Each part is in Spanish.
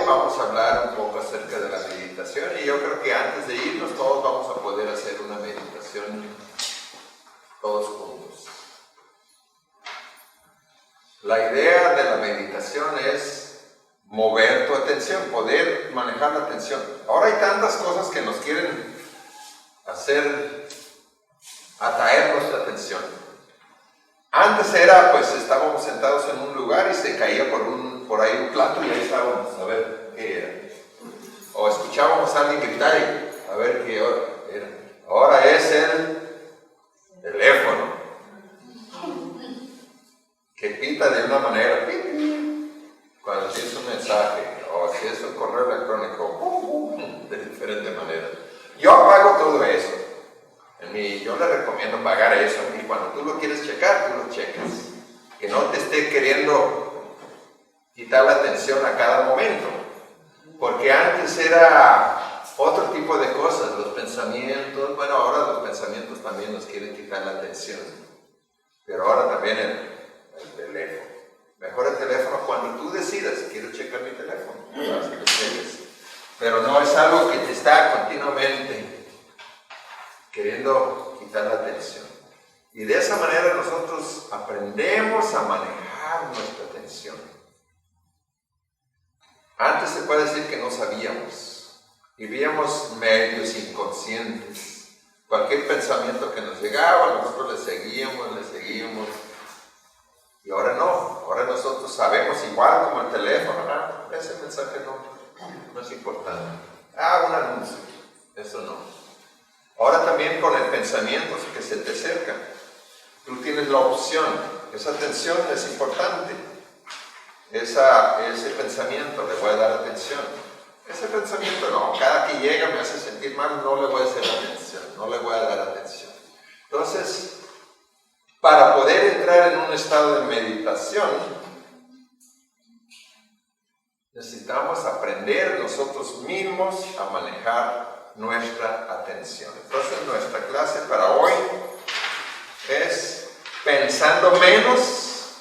vamos a hablar un poco acerca de la meditación y yo creo que antes de irnos todos vamos a poder hacer una meditación todos juntos. La idea de la meditación es mover tu atención, poder manejar la atención. Ahora hay tantas cosas que nos quieren hacer atraer nuestra atención. Antes era, pues estábamos sentados en un lugar y se caía por ahí un plato y ahí estábamos a ver qué era. O escuchábamos a alguien gritar y a ver qué era. Ahora es el teléfono, que pita de una manera, cuando tienes un mensaje, o si es un correo electrónico, de diferente manera. Yo apago todo eso. Yo le recomiendo pagar eso y cuando tú lo quieres checar, tú lo checas. Que no te esté queriendo quitar la atención a cada momento. Porque antes era otro tipo de cosas, los pensamientos. Bueno, ahora los pensamientos también nos quieren quitar la atención. Pero ahora también el teléfono. Mejor el teléfono cuando tú decidas, quiero checar mi teléfono. Así lo cheques. Pero no es algo que te está continuamente queriendo quitar la atención. Y de esa manera nosotros aprendemos a manejar nuestra atención. Antes se puede decir que no sabíamos. Vivíamos medios inconscientes. Cualquier pensamiento que nos llegaba, nosotros le seguíamos. Y ahora no. Ahora nosotros sabemos igual como el teléfono. Ese mensaje no es importante. Un anuncio. Eso no. Ahora también con el pensamiento que se te acerca, tú tienes la opción, esa atención es importante, ese pensamiento le voy a dar atención, ese pensamiento no, cada que llega me hace sentir mal, no le voy a hacer atención, no le voy a dar atención. Entonces, para poder entrar en un estado de meditación, necesitamos aprender nosotros mismos a manejar nuestra atención. Entonces nuestra clase para hoy es pensando menos,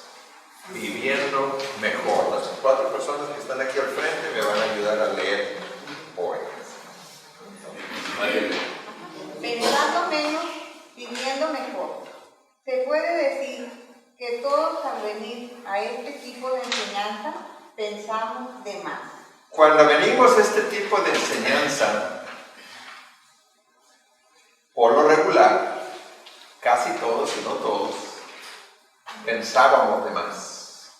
viviendo mejor. Las 4 personas que están aquí al frente me van a ayudar a leer hoy. Pensando menos, viviendo mejor. Se puede decir que todos al venir a este tipo de enseñanza pensamos de más. Cuando venimos a este tipo de enseñanza, por lo regular, casi todos y no todos, pensábamos de más.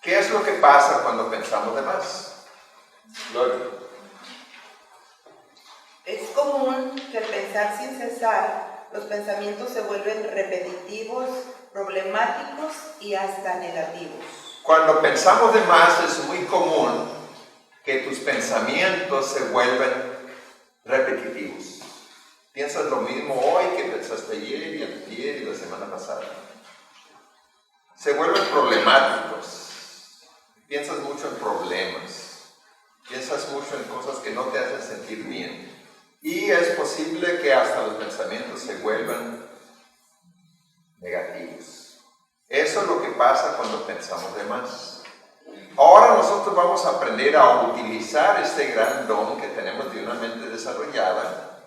¿Qué es lo que pasa cuando pensamos de más? Gloria. Es común que al pensar sin cesar, los pensamientos se vuelven repetitivos, problemáticos y hasta negativos. Cuando pensamos de más es muy común que tus pensamientos se vuelven repetitivos. Piensas lo mismo hoy que pensaste ayer y antier y la semana pasada. Se vuelven problemáticos. Piensas mucho en problemas. Piensas mucho en cosas que no te hacen sentir bien. Y es posible que hasta los pensamientos se vuelvan negativos. Eso es lo que pasa cuando pensamos de más. Ahora nosotros vamos a aprender a utilizar este gran don que tenemos de una mente desarrollada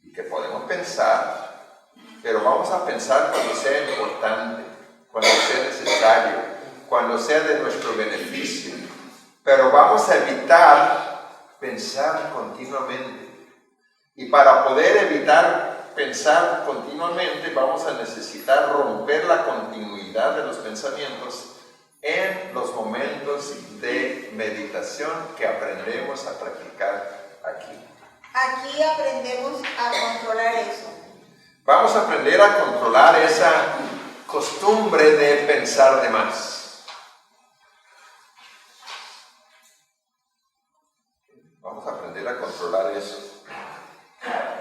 y que podemos pensar, pero vamos a pensar cuando sea importante, cuando sea necesario, cuando sea de nuestro beneficio, pero vamos a evitar pensar continuamente. Y para poder evitar pensar continuamente vamos a necesitar romper la continuidad de los pensamientos en los momentos de meditación que aprendemos a practicar aquí. Aquí aprendemos a controlar eso. Vamos a aprender a controlar esa costumbre de pensar de más. Vamos a aprender a controlar eso.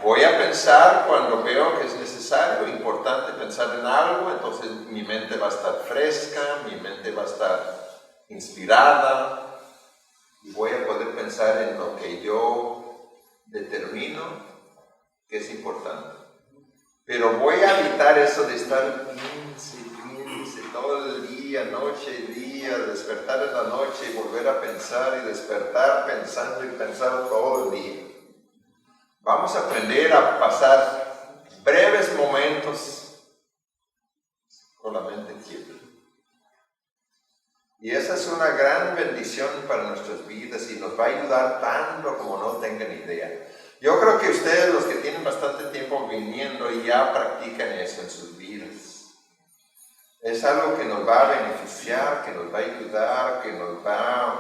Voy a pensar cuando veo que es necesario, importante pensar en algo, entonces mi mente va a estar fresca, mi mente va a estar inspirada y voy a poder pensar en lo que yo determino que es importante. Pero voy a evitar eso de estar piense todo el día, noche y día, despertar en la noche y volver a pensar y despertar pensando y pensar todo el día. Vamos a aprender a pasar breves momentos con la mente quieta. Y esa es una gran bendición para nuestras vidas y nos va a ayudar tanto como no tengan idea. Yo creo que ustedes, los que tienen bastante tiempo viniendo, ya practican eso en sus vidas. Es algo que nos va a beneficiar, que nos va a ayudar, que nos va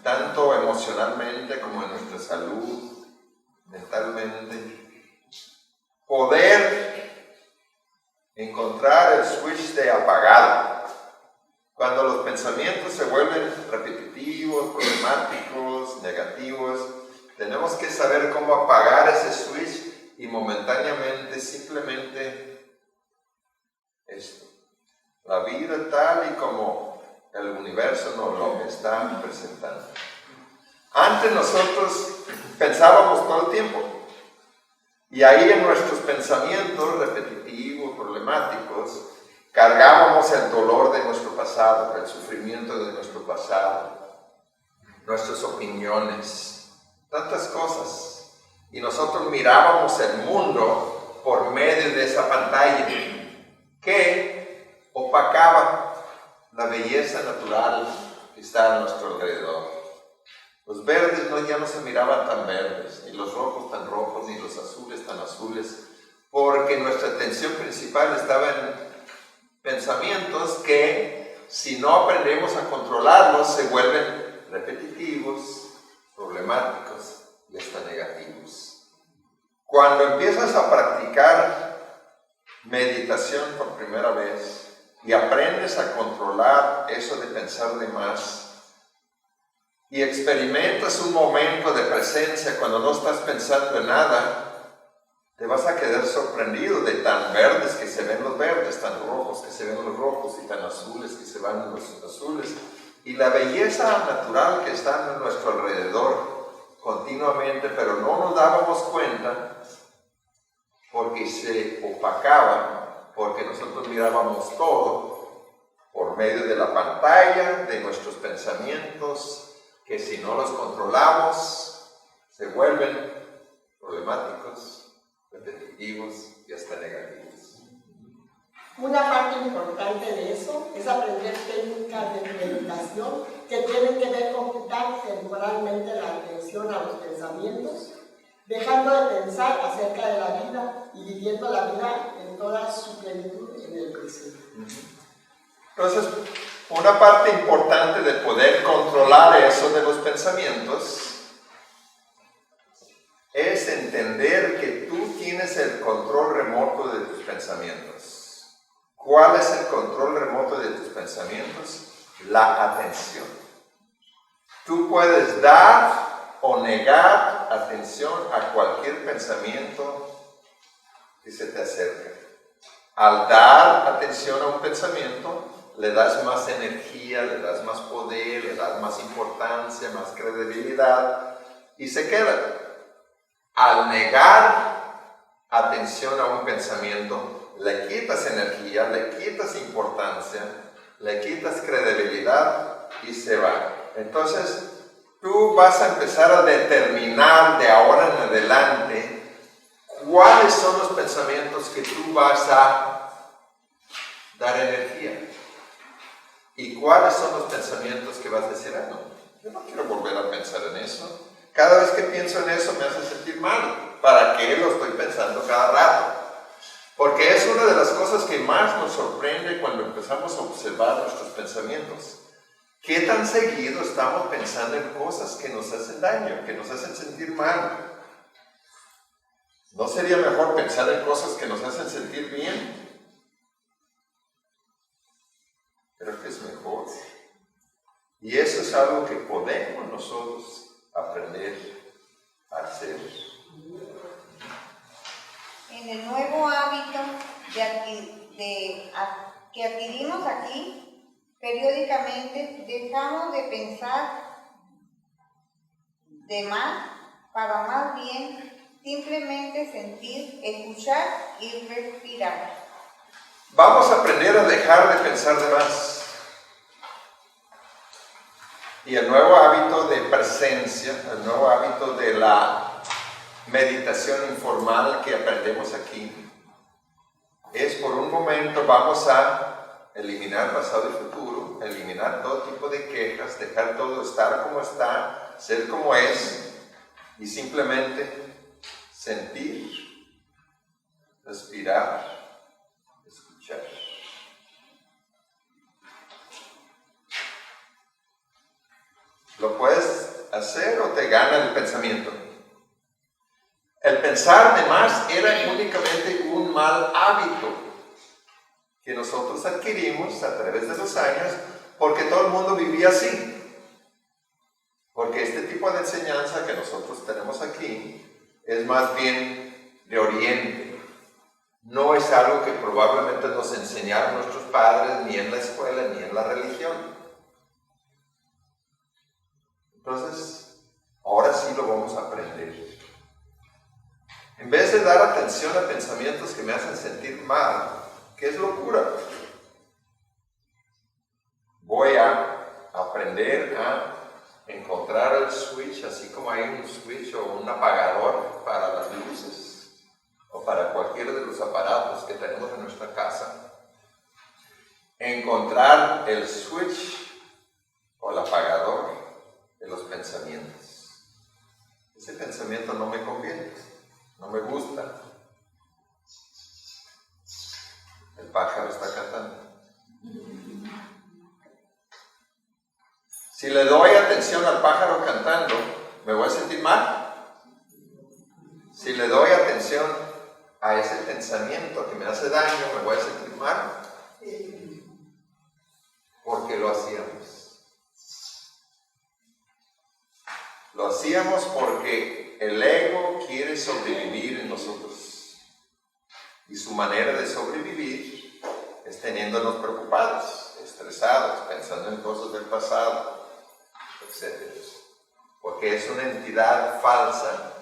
tanto emocionalmente como en nuestra salud, mentalmente. Poder encontrar el switch de apagado. Cuando los pensamientos se vuelven repetitivos, problemáticos, negativos, tenemos que saber cómo apagar ese switch y momentáneamente simplemente esto. La vida tal y como el universo nos lo está presentando. Antes nosotros pensábamos todo el tiempo. Y ahí en nuestros pensamientos repetitivos, problemáticos, cargábamos el dolor de nuestro pasado, el sufrimiento de nuestro pasado, nuestras opiniones, tantas cosas. Y nosotros mirábamos el mundo por medio de esa pantalla que opacaba la belleza natural que está a nuestro alrededor. Los verdes ya no se miraban tan verdes, ni los rojos tan rojos, ni los azules tan azules, porque nuestra atención principal estaba en pensamientos que, si no aprendemos a controlarlos, se vuelven repetitivos, problemáticos y hasta negativos. Cuando empiezas a practicar meditación por primera vez y aprendes a controlar eso de pensar de más, y experimentas un momento de presencia cuando no estás pensando en nada, te vas a quedar sorprendido de tan verdes que se ven los verdes, tan rojos que se ven los rojos y tan azules que se ven los azules. Y la belleza natural que está a nuestro alrededor continuamente, pero no nos dábamos cuenta porque se opacaba, porque nosotros mirábamos todo por medio de la pantalla, de nuestros pensamientos, que si no los controlamos, se vuelven problemáticos, repetitivos y hasta negativos. Una parte importante de eso es aprender técnicas de meditación que tienen que ver con quitar temporalmente la atención a los pensamientos, dejando de pensar acerca de la vida y viviendo la vida en toda su plenitud en el presente. Entonces, una parte importante de poder controlar eso de los pensamientos es entender que tú tienes el control remoto de tus pensamientos. ¿Cuál es el control remoto de tus pensamientos? La atención. Tú puedes dar o negar atención a cualquier pensamiento que se te acerque. Al dar atención a un pensamiento, le das más energía, le das más poder, le das más importancia, más credibilidad y se queda. Al negar atención a un pensamiento, le quitas energía, le quitas importancia, le quitas credibilidad y se va. Entonces, tú vas a empezar a determinar de ahora en adelante cuáles son los pensamientos que tú vas a dar energía. ¿Y cuáles son los pensamientos que vas a decir, no, yo no quiero volver a pensar en eso? Cada vez que pienso en eso me hace sentir mal. ¿Para qué lo estoy pensando cada rato? Porque es una de las cosas que más nos sorprende cuando empezamos a observar nuestros pensamientos. ¿Qué tan seguido estamos pensando en cosas que nos hacen daño, que nos hacen sentir mal? ¿No sería mejor pensar en cosas que nos hacen sentir bien? Creo que es mejor. Y eso es algo que podemos nosotros aprender a hacer. En el nuevo hábito que adquirimos aquí, periódicamente dejamos de pensar de más para más bien simplemente sentir, escuchar y respirar. Vamos a aprender a dejar de pensar de más. Y el nuevo hábito de presencia, el nuevo hábito de la meditación informal que aprendemos aquí, es por un momento vamos a eliminar pasado y futuro, eliminar todo tipo de quejas, dejar todo estar como está, ser como es, y simplemente sentir, respirar, escuchar. ¿Lo puedes hacer o te gana el pensamiento? El pensar de más era únicamente un mal hábito que nosotros adquirimos a través de los años porque todo el mundo vivía así. Porque este tipo de enseñanza que nosotros tenemos aquí es más bien de Oriente. No es algo que probablemente nos enseñaron nuestros padres ni en la escuela ni en la religión. Entonces, ahora sí lo vamos a aprender. En vez de dar atención a pensamientos que me hacen sentir mal, que es locura, voy a aprender a encontrar el switch, así como hay un switch o un apagador para las luces o para cualquiera de los aparatos que tenemos en nuestra casa. Encontrar el switch o el apagador de los pensamientos. Ese pensamiento no me conviene, no me gusta. El pájaro está cantando. Si le doy atención al pájaro cantando, ¿me voy a sentir mal? Si le doy atención a ese pensamiento que me hace daño, ¿me voy a sentir mal? Porque lo hacíamos. Lo hacíamos porque el ego quiere sobrevivir en nosotros. Y su manera de sobrevivir es teniéndonos preocupados, estresados, pensando en cosas del pasado, etc. Porque es una entidad falsa,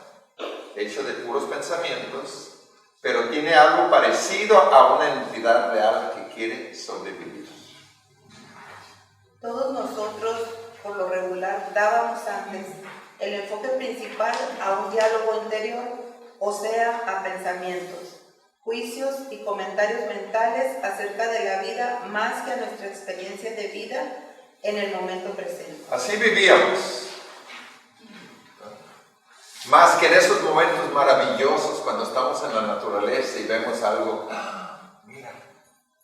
hecha de puros pensamientos, pero tiene algo parecido a una entidad real que quiere sobrevivir. Todos nosotros, por lo regular, dábamos antes el enfoque principal a un diálogo interior, o sea, a pensamientos, juicios y comentarios mentales acerca de la vida más que a nuestra experiencia de vida en el momento presente. Así vivíamos. Más que en esos momentos maravillosos cuando estamos en la naturaleza y vemos algo, mira,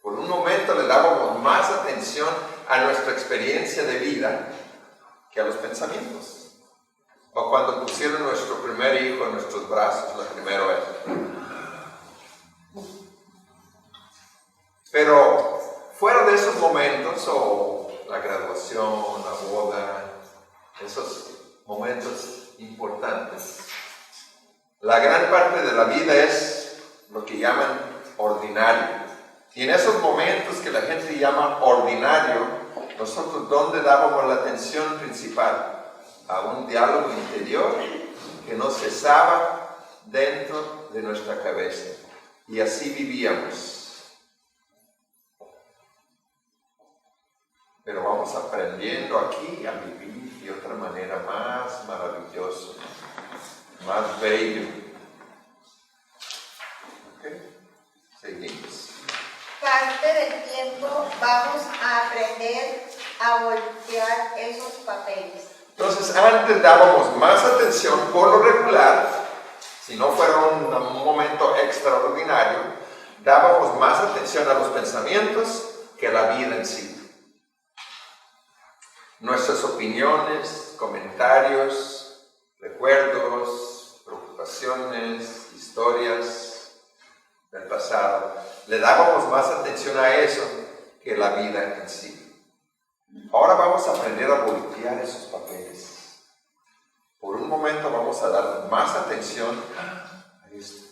por un momento le dábamos más atención a nuestra experiencia de vida que a los pensamientos. O cuando pusieron nuestro primer hijo en nuestros brazos la primera vez. Pero fuera de esos momentos, o la graduación, la boda, esos momentos importantes, la gran parte de la vida es lo que llaman ordinario. Y en esos momentos que la gente llama ordinario, nosotros ¿dónde dábamos la atención principal? A un diálogo interior que no cesaba dentro de nuestra cabeza. Y así vivíamos. Pero vamos aprendiendo aquí a vivir de otra manera más maravillosa, más bello. ¿Ok? Seguimos. Parte del tiempo vamos a aprender a voltear esos papeles. Entonces, antes dábamos más atención, por lo regular, si no fuera un momento extraordinario, dábamos más atención a los pensamientos que a la vida en sí. Nuestras opiniones, comentarios, recuerdos, preocupaciones, historias del pasado, le dábamos más atención a eso que la vida en sí. Ahora vamos a aprender a voltear esos papeles. Por un momento vamos a dar más atención a esto.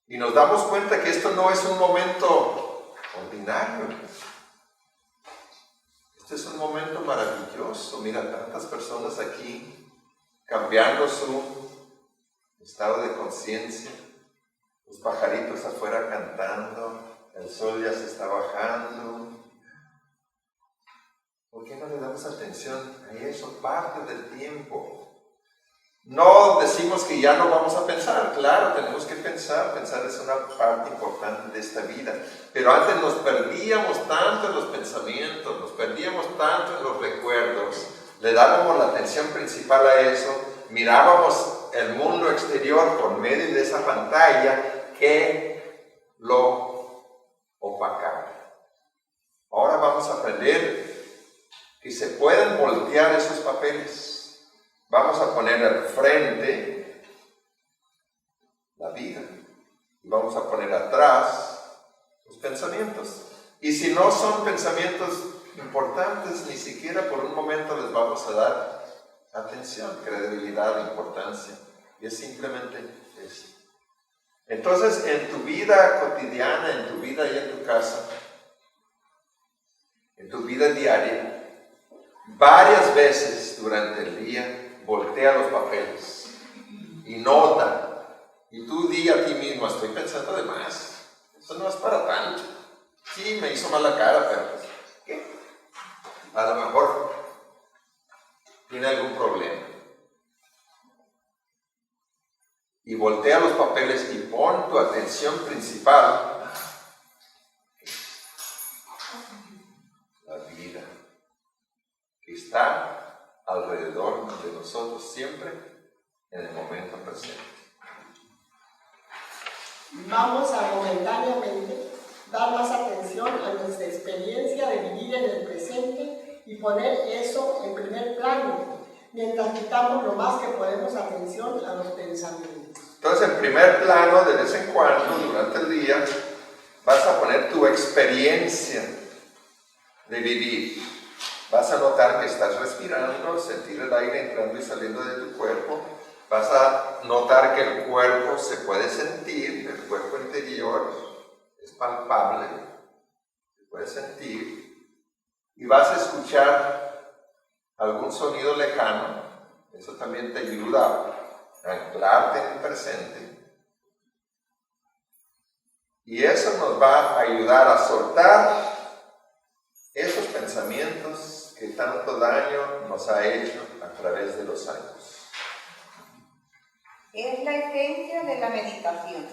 Y nos damos cuenta que esto no es un momento ordinario. Este es un momento maravilloso. Mira, tantas personas aquí cambiando su estado de conciencia, los pajaritos afuera cantando, el sol ya se está bajando. ¿Por qué no le damos atención a eso? Parte del tiempo. No decimos que ya no vamos a pensar, claro, tenemos que pensar es una parte importante de esta vida, pero antes nos perdíamos tanto en los pensamientos, nos perdíamos tanto en los recuerdos, le dábamos la atención principal a eso, mirábamos el mundo exterior por medio de esa pantalla que lo opacaba. Ahora vamos a aprender que se pueden voltear esos papeles. Vamos a poner al frente la vida y vamos a poner atrás los pensamientos. Y si no son pensamientos importantes, ni siquiera por un momento les vamos a dar atención, credibilidad, importancia. Y es simplemente eso. Entonces, en tu vida cotidiana, en tu vida y en tu casa, en tu vida diaria, varias veces durante el día, voltea los papeles y nota. Y tú di a ti mismo, estoy pensando de más. Eso no es para tanto. Sí, me hizo mal la cara, pero ¿qué? A lo mejor tiene algún problema. Y voltea los papeles y pon tu atención principal. La vida que está alrededor de nosotros siempre en el momento presente. Vamos a momentáneamente dar más atención a nuestra experiencia de vivir en el presente y poner eso en primer plano, mientras quitamos lo más que podemos atención a los pensamientos. Entonces, en primer plano, de vez en cuando, durante el día, vas a poner tu experiencia de vivir. Vas a notar que estás respirando, sentir el aire entrando y saliendo de tu cuerpo. Vas a notar que el cuerpo se puede sentir, el cuerpo interior es palpable, se puede sentir. Y vas a escuchar algún sonido lejano. Eso también te ayuda a anclarte en el presente. Y eso nos va a ayudar a soltar esos pensamientos que tanto daño nos ha hecho a través de los años. Es la esencia de la meditación.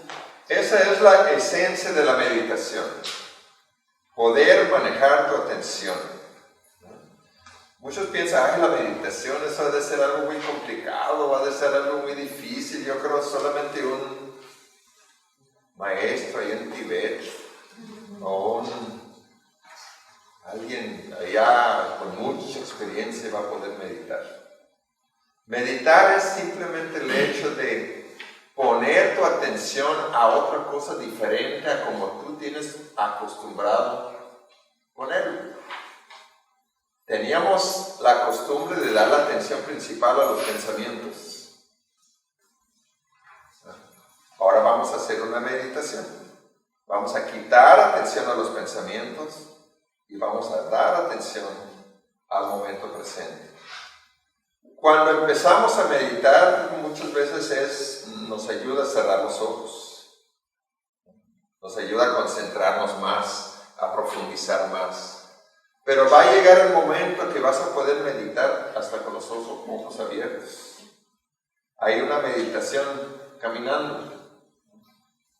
Esa es la esencia de la meditación. Poder manejar tu atención. Muchos piensan, ay, la meditación, eso ha de ser algo muy complicado, ha de ser algo muy difícil. Yo creo que solamente un maestro ahí en Tibet o alguien allá con mucha experiencia va a poder meditar. Meditar es simplemente el hecho de poner tu atención a otra cosa diferente a como tú tienes acostumbrado ponerlo. Teníamos la costumbre de dar la atención principal a los pensamientos. Ahora vamos a hacer una meditación. Vamos a quitar atención a los pensamientos y vamos a dar atención al momento presente. Cuando empezamos a meditar, muchas veces nos ayuda a cerrar los ojos. Nos ayuda a concentrarnos más, a profundizar más. Pero va a llegar el momento que vas a poder meditar hasta con los ojos abiertos. Hay una meditación caminando.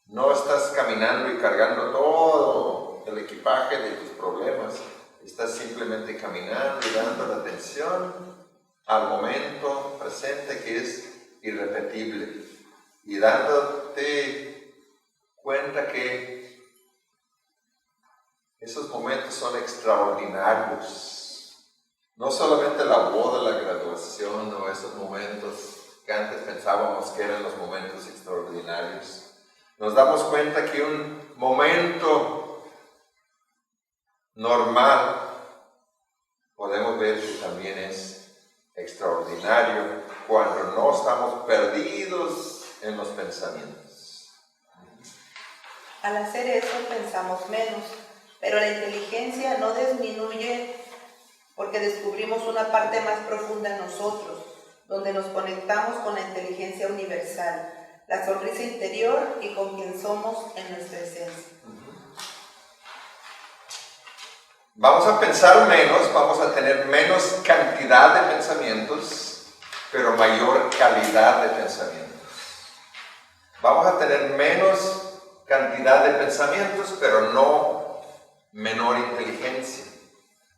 No estás caminando y cargando todo el equipaje de tus problemas. Estás simplemente caminando y dando la atención al momento presente que es irrepetible. Y dándote cuenta que esos momentos son extraordinarios. No solamente la boda, la graduación o esos momentos que antes pensábamos que eran los momentos extraordinarios. Nos damos cuenta que un momento normal podemos ver que también es extraordinario cuando no estamos perdidos en los pensamientos. Al hacer eso pensamos menos, pero la inteligencia no disminuye porque descubrimos una parte más profunda en nosotros, donde nos conectamos con la inteligencia universal. la sonrisa interior y con quien somos en nuestra esencia. Vamos a pensar menos, vamos a tener menos cantidad de pensamientos, pero mayor calidad de pensamientos. Vamos a tener menos cantidad de pensamientos, pero no menor inteligencia.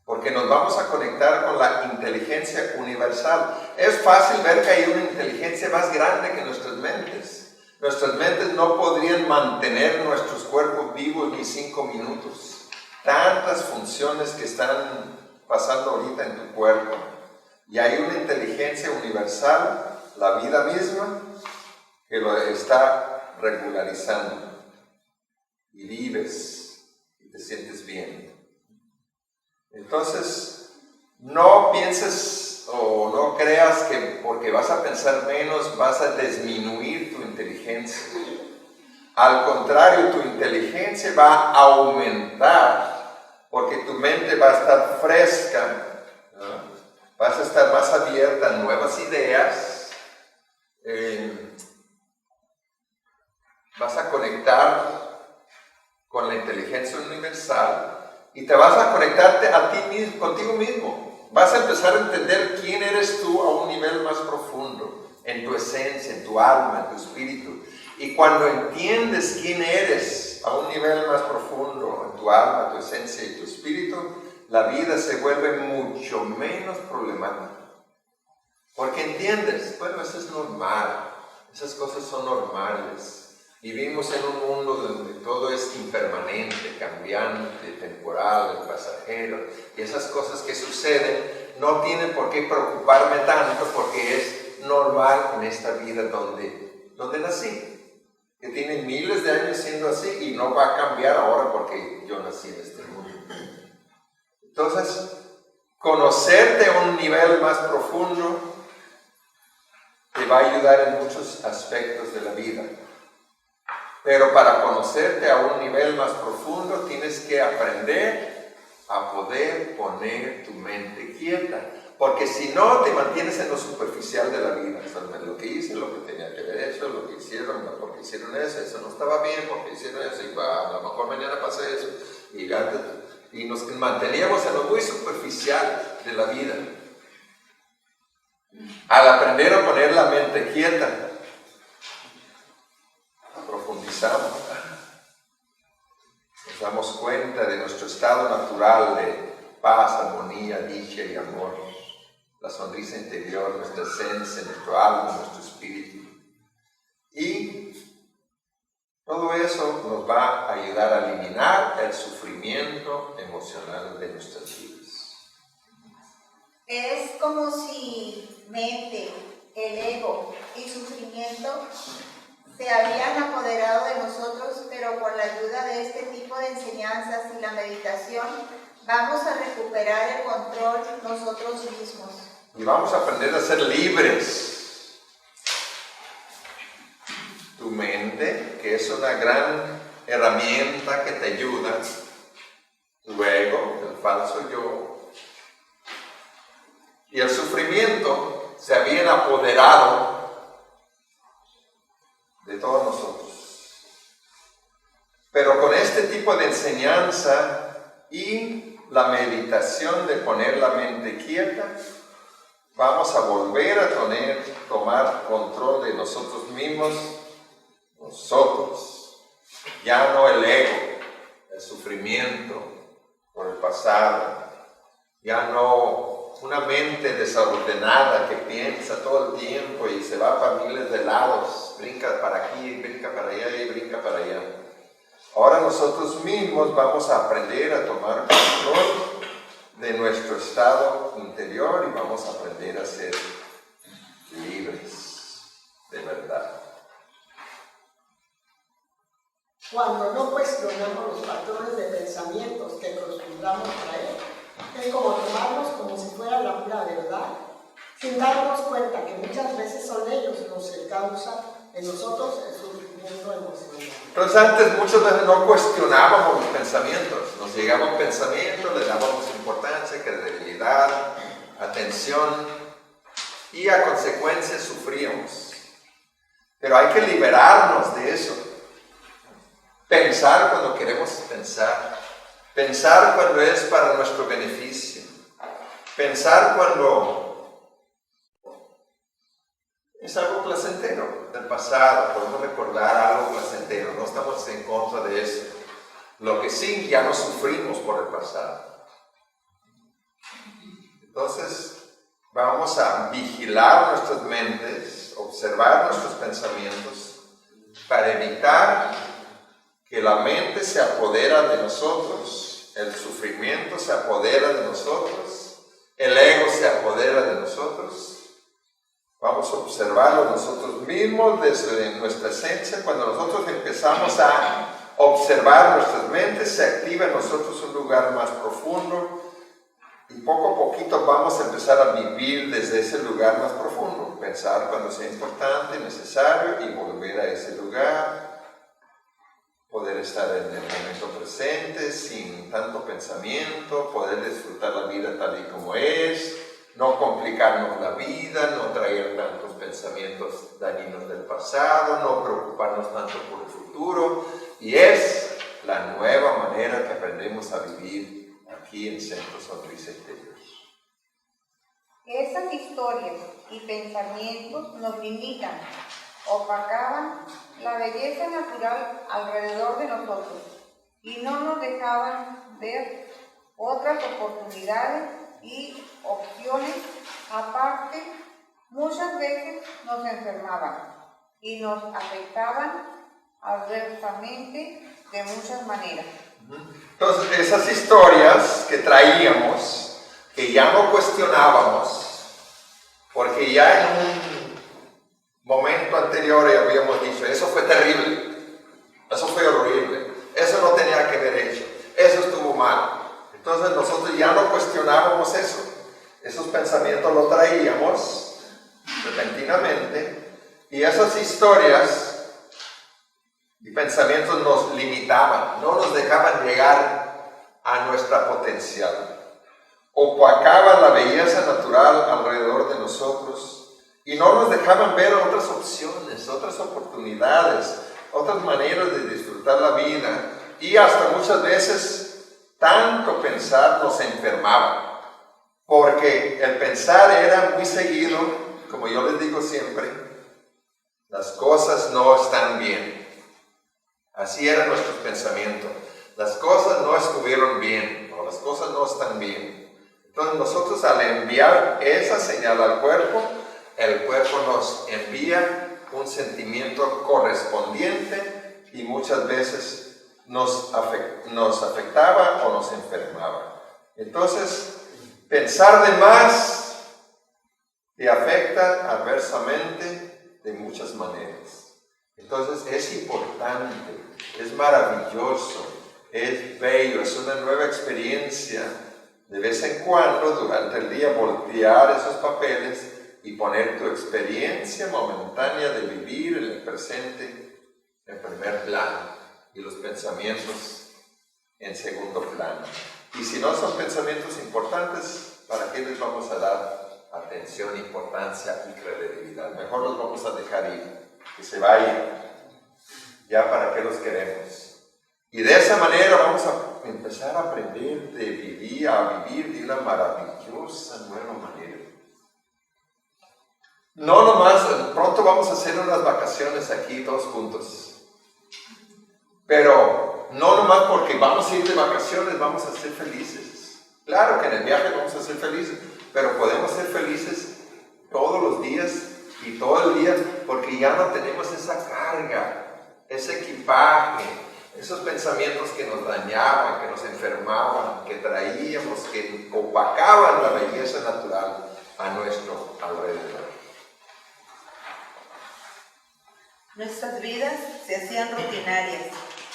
Porque nos vamos a conectar con la inteligencia universal. Es fácil ver que hay una inteligencia más grande que nuestras mentes. Nuestras mentes no podrían mantener nuestros cuerpos vivos ni 5 minutos. Tantas funciones que están pasando ahorita en tu cuerpo. Y hay una inteligencia universal, la vida misma, que lo está regularizando. Y vives y te sientes bien. Entonces, no pienses o no creas que porque vas a pensar menos vas a disminuir tu inteligencia. Al contrario, tu inteligencia va a aumentar porque tu mente va a estar fresca, ¿no? Vas a estar más abierta a nuevas ideas, vas a conectar con la inteligencia universal y te vas a conectarte a ti mismo, contigo mismo. Vas a empezar a entender quién eres tú a un nivel más profundo, en tu esencia, en tu alma, en tu espíritu. Y cuando entiendes quién eres a un nivel más profundo, en tu alma, tu esencia y tu espíritu, la vida se vuelve mucho menos problemática. Porque entiendes, bueno, eso es normal, esas cosas son normales. Vivimos en un mundo donde todo es impermanente, cambiante, temporal, pasajero, y esas cosas que suceden no tienen por qué preocuparme tanto porque es normal en esta vida donde nací, que tiene miles de años siendo así y no va a cambiar ahora porque yo nací en este mundo. Entonces, conocerte a un nivel más profundo te va a ayudar en muchos aspectos de la vida. Pero para conocerte a un nivel más profundo tienes que aprender a poder poner tu mente quieta. Porque si no, te mantienes en lo superficial de la vida. O sea, lo que hice, lo que tenía que ver eso, lo que hicieron, porque hicieron eso no estaba bien, porque hicieron eso, y a lo mejor mañana pasa eso. Y nos manteníamos en lo muy superficial de la vida. Al aprender a poner la mente quieta, profundizamos, nos damos cuenta de nuestro estado natural de paz, armonía, dicha y amor, la sonrisa interior, nuestra esencia, nuestro alma, nuestro espíritu. Y todo eso nos va a ayudar a eliminar el sufrimiento emocional de nuestras vidas. Es como si mente, el ego y sufrimiento se habían apoderado de nosotros, pero con la ayuda de este tipo de enseñanzas y la meditación vamos a recuperar el control nosotros mismos. Y vamos a aprender a ser libres. Tu mente, que es una gran herramienta que te ayuda, tu ego, el falso yo, y el sufrimiento se habían apoderado de todos nosotros. Pero con este tipo de enseñanza y la meditación de poner la mente quieta, vamos a volver a tomar control de nosotros mismos, nosotros, ya no el ego, el sufrimiento por el pasado, ya no una mente desordenada que piensa todo el tiempo y se va para miles de lados, brinca para aquí, brinca para allá y brinca para allá. Ahora nosotros mismos vamos a aprender a tomar control de nuestro estado interior y vamos a aprender a ser libres de verdad. Cuando no cuestionamos los patrones de pensamientos que acostumbramos traer, es como tomarlos como si fuera la pura verdad, sin darnos cuenta que muchas veces son ellos los que causan en nosotros el sufrimiento emocional. Entonces antes muchas veces no cuestionábamos los pensamientos, nos llegaban pensamientos, le dábamos importancia, credibilidad, atención y a consecuencia sufríamos. Pero hay que liberarnos de eso. Pensar cuando queremos pensar. Pensar cuando es para nuestro beneficio. Pensar cuando es algo placentero del pasado. Podemos recordar algo placentero. No estamos en contra de eso. Lo que sí, ya no sufrimos por el pasado. Entonces, vamos a vigilar nuestras mentes, observar nuestros pensamientos, para evitar que la mente se apodera de nosotros, el sufrimiento se apodera de nosotros, el ego se apodera de nosotros. Vamos a observarlo nosotros mismos desde nuestra esencia. Cuando nosotros empezamos a observar nuestras mentes, se activa en nosotros un lugar más profundo. Y poco a poquito vamos a empezar a vivir desde ese lugar más profundo. Pensar cuando sea importante, necesario, y volver a ese lugar. Poder estar en el momento presente, sin tanto pensamiento. Poder disfrutar la vida tal y como es. No complicarnos la vida, no traer tantos pensamientos dañinos del pasado, no preocuparnos tanto por el futuro. Y es la nueva manera que aprendemos a vivir aquí en Centro Sonrisa Interior. Esas historias y pensamientos nos limitan, opacaban la belleza natural alrededor de nosotros y no nos dejaban ver otras oportunidades y opciones. Aparte, muchas veces nos enfermaban y nos afectaban adversamente de muchas maneras. Entonces, esas historias que traíamos, que ya no cuestionábamos, porque ya en un momento anterior habíamos dicho, eso fue terrible, eso fue horrible, eso no tenía que haber hecho, eso estuvo mal. Entonces nosotros ya no cuestionábamos eso. Esos pensamientos los traíamos repentinamente, y esas historias y pensamientos nos limitaban, no nos dejaban llegar a nuestra potencial. Opacaban la belleza natural alrededor de nosotros y no nos dejaban ver otras opciones, otras oportunidades, otras maneras de disfrutar la vida. Y hasta muchas veces, tanto pensar nos enfermaba, porque el pensar era muy seguido, como yo les digo siempre, las cosas no están bien. Así eran nuestros pensamientos. Las cosas no estuvieron bien, o las cosas no están bien. Entonces nosotros, al enviar esa señal al cuerpo, el cuerpo nos envía un sentimiento correspondiente y muchas veces nos afectaba o nos enfermaba. Entonces, pensar de más te afecta adversamente de muchas maneras. Entonces es importante, es maravilloso, es bello, es una nueva experiencia. De vez en cuando, durante el día, voltear esos papeles y poner tu experiencia momentánea de vivir en el presente en primer plano y los pensamientos en segundo plano. Y si no son pensamientos importantes, ¿para qué les vamos a dar atención, importancia y credibilidad? Mejor los vamos a dejar ir, que se vayan. Ya para qué los queremos. Y de esa manera vamos a empezar a aprender de vivir, a vivir de una maravillosa nueva manera. No nomás, pronto vamos a hacer unas vacaciones aquí todos juntos. Pero no nomás porque vamos a ir de vacaciones vamos a ser felices. Claro que en el viaje vamos a ser felices, pero podemos ser felices todos los días y todo el día, porque ya no tenemos esa carga, ese equipaje, esos pensamientos que nos dañaban, que nos enfermaban, que traíamos, que opacaban la belleza natural a nuestro alrededor. Nuestras vidas se hacían rutinarias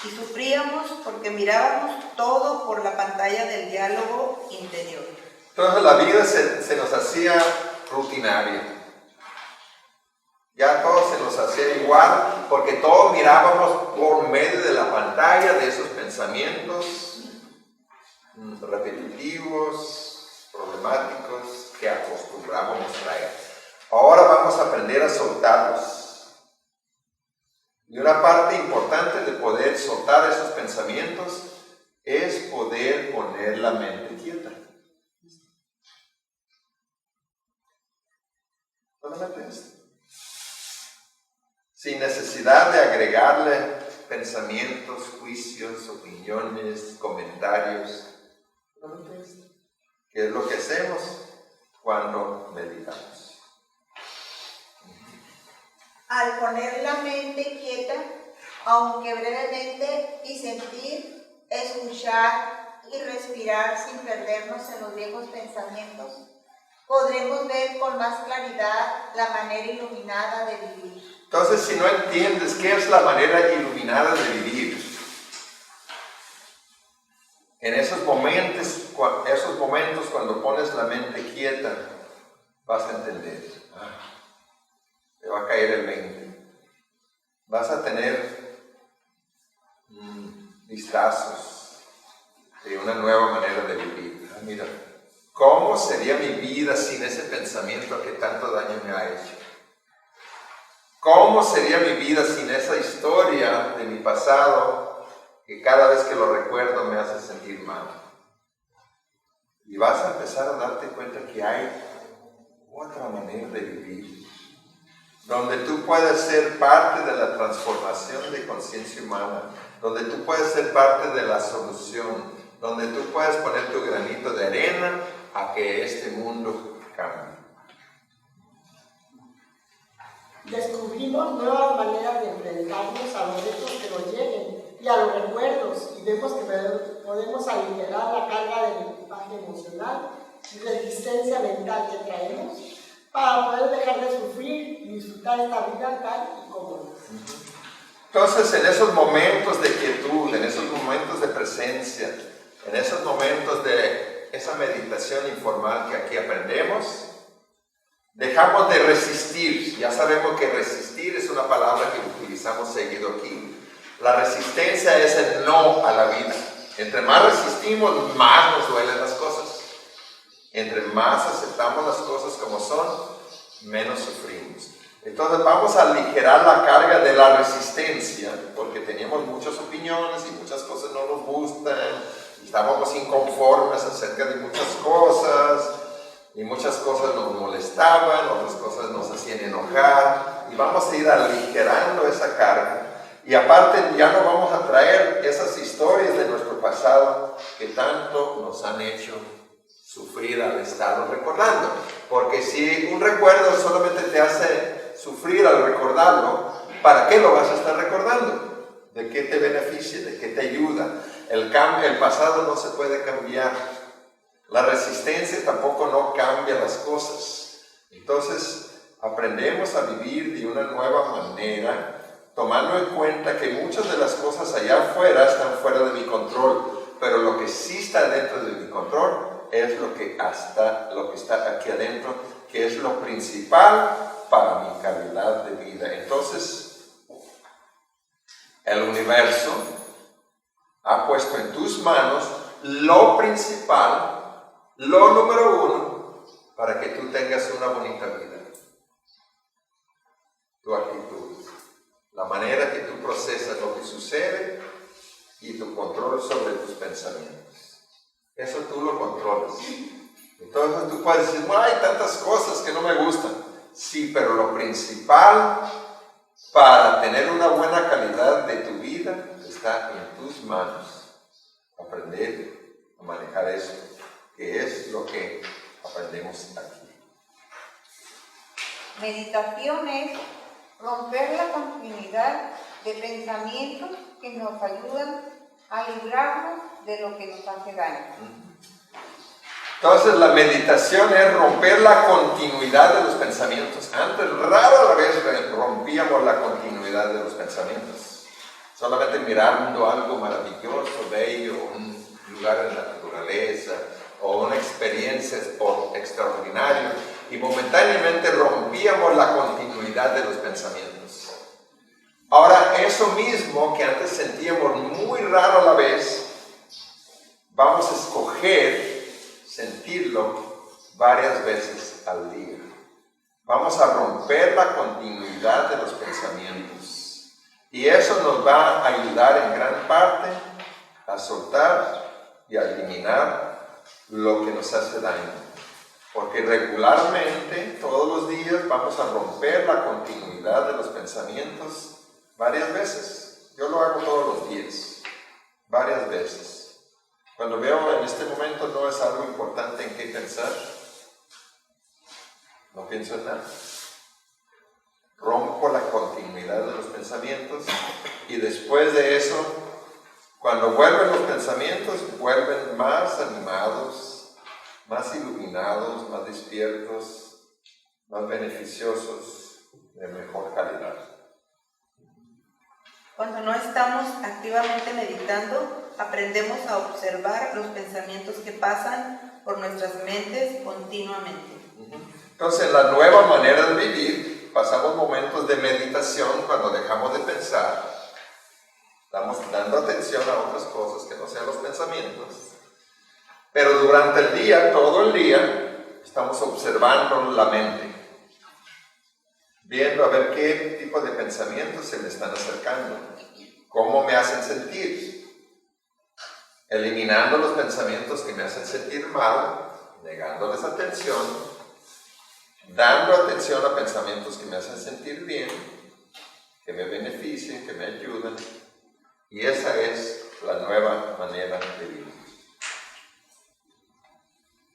y sufríamos porque mirábamos todo por la pantalla del diálogo interior. Entonces la vida se nos hacía rutinaria. Ya todo se nos hacía igual, porque todos mirábamos por medio de la pantalla de esos pensamientos repetitivos, problemáticos, que acostumbrábamos traer. Ahora vamos a aprender a soltarlos. Y una parte importante de poder soltar esos pensamientos es poder poner la mente quieta. Solamente esto. Sin necesidad de agregarle pensamientos, juicios, opiniones, comentarios. Solamente esto. ¿Qué es lo que hacemos cuando meditamos? Al poner la mente quieta, aunque brevemente, y sentir, escuchar y respirar sin perdernos en los viejos pensamientos, podremos ver con más claridad la manera iluminada de vivir. Entonces, si no entiendes qué es la manera iluminada de vivir, en esos momentos cuando pones la mente quieta, vas a entender. Te va a caer el 20. Vas a tener vistazos de una nueva manera de vivir. Mira, ¿cómo sería mi vida sin ese pensamiento que tanto daño me ha hecho? ¿Cómo sería mi vida sin esa historia de mi pasado que cada vez que lo recuerdo me hace sentir mal? Y vas a empezar a darte cuenta que hay otra manera de vivir, donde tú puedes ser parte de la transformación de conciencia humana, donde tú puedes ser parte de la solución, donde tú puedes poner tu granito de arena a que este mundo cambie. Descubrimos nuevas maneras de enfrentarnos a los retos que nos lleguen y a los recuerdos, y vemos que podemos aligerar la carga del equipaje emocional y resistencia mental que traemos para poder dejar de sufrir y disfrutar esta vida tal y como es. Entonces, en esos momentos de quietud, en esos momentos de presencia, en esos momentos de esa meditación informal que aquí aprendemos, dejamos de resistir. Ya sabemos que resistir es una palabra que utilizamos seguido aquí. La resistencia es el no a la vida. Entre más resistimos, más nos duelen las cosas. Entre más aceptamos las cosas como son, menos sufrimos. Entonces vamos a aligerar la carga de la resistencia, porque teníamos muchas opiniones y muchas cosas no nos gustan, y estábamos inconformes acerca de muchas cosas, y muchas cosas nos molestaban, otras cosas nos hacían enojar, y vamos a ir aligerando esa carga. Y aparte ya no vamos a traer esas historias de nuestro pasado que tanto nos han hecho sufrir al estarlo recordando. Porque si un recuerdo solamente te hace sufrir al recordarlo, ¿para qué lo vas a estar recordando? ¿De qué te beneficia? ¿De qué te ayuda? El pasado no se puede cambiar. La resistencia tampoco no cambia las cosas. Entonces, aprendemos a vivir de una nueva manera, tomando en cuenta que muchas de las cosas allá afuera están fuera de mi control, pero lo que sí está dentro de mi control es lo que está aquí adentro, que es lo principal para mi calidad de vida. Entonces, el universo ha puesto en tus manos lo principal, lo número uno, para que tú tengas una bonita vida. Tu actitud, la manera que tú procesas lo que sucede y tu control sobre tus pensamientos. Eso tú lo controlas. Entonces tú puedes decir, no, hay tantas cosas que no me gustan. Sí, pero lo principal para tener una buena calidad de tu vida está en tus manos. Aprender a manejar eso, que es lo que aprendemos aquí. Meditación es romper la continuidad de pensamientos que nos ayudan a librarnos de lo que nos hace daño. Entonces la meditación es romper la continuidad de los pensamientos. Antes, rara la vez rompíamos la continuidad de los pensamientos. Solamente mirando algo maravilloso, bello, un lugar en la naturaleza o una experiencia extraordinaria, y momentáneamente rompíamos la continuidad de los pensamientos. Ahora, eso mismo que antes sentíamos muy raro a la vez, vamos a escoger sentirlo varias veces al día. Vamos a romper la continuidad de los pensamientos. Y eso nos va a ayudar en gran parte a soltar y a eliminar lo que nos hace daño. Porque regularmente, todos los días, vamos a romper la continuidad de los pensamientos varias veces. Yo lo hago todos los días, varias veces. Cuando veo en este momento no es algo importante en qué pensar, no pienso en nada. Rompo la continuidad de los pensamientos y después de eso, cuando vuelven los pensamientos, vuelven más animados, más iluminados, más despiertos, más beneficiosos, de mejor calidad. Cuando no estamos activamente meditando, aprendemos a observar los pensamientos que pasan por nuestras mentes continuamente. Entonces, la nueva manera de vivir, pasamos momentos de meditación cuando dejamos de pensar. Estamos dando atención a otras cosas que no sean los pensamientos. Pero durante el día, todo el día, estamos observando la mente. Viendo a ver qué tipo de pensamientos se me están acercando. Cómo me hacen sentir. Eliminando los pensamientos que me hacen sentir mal, negándoles atención. Dando atención a pensamientos que me hacen sentir bien, que me beneficien, que me ayuden. Y esa es la nueva manera de vivir.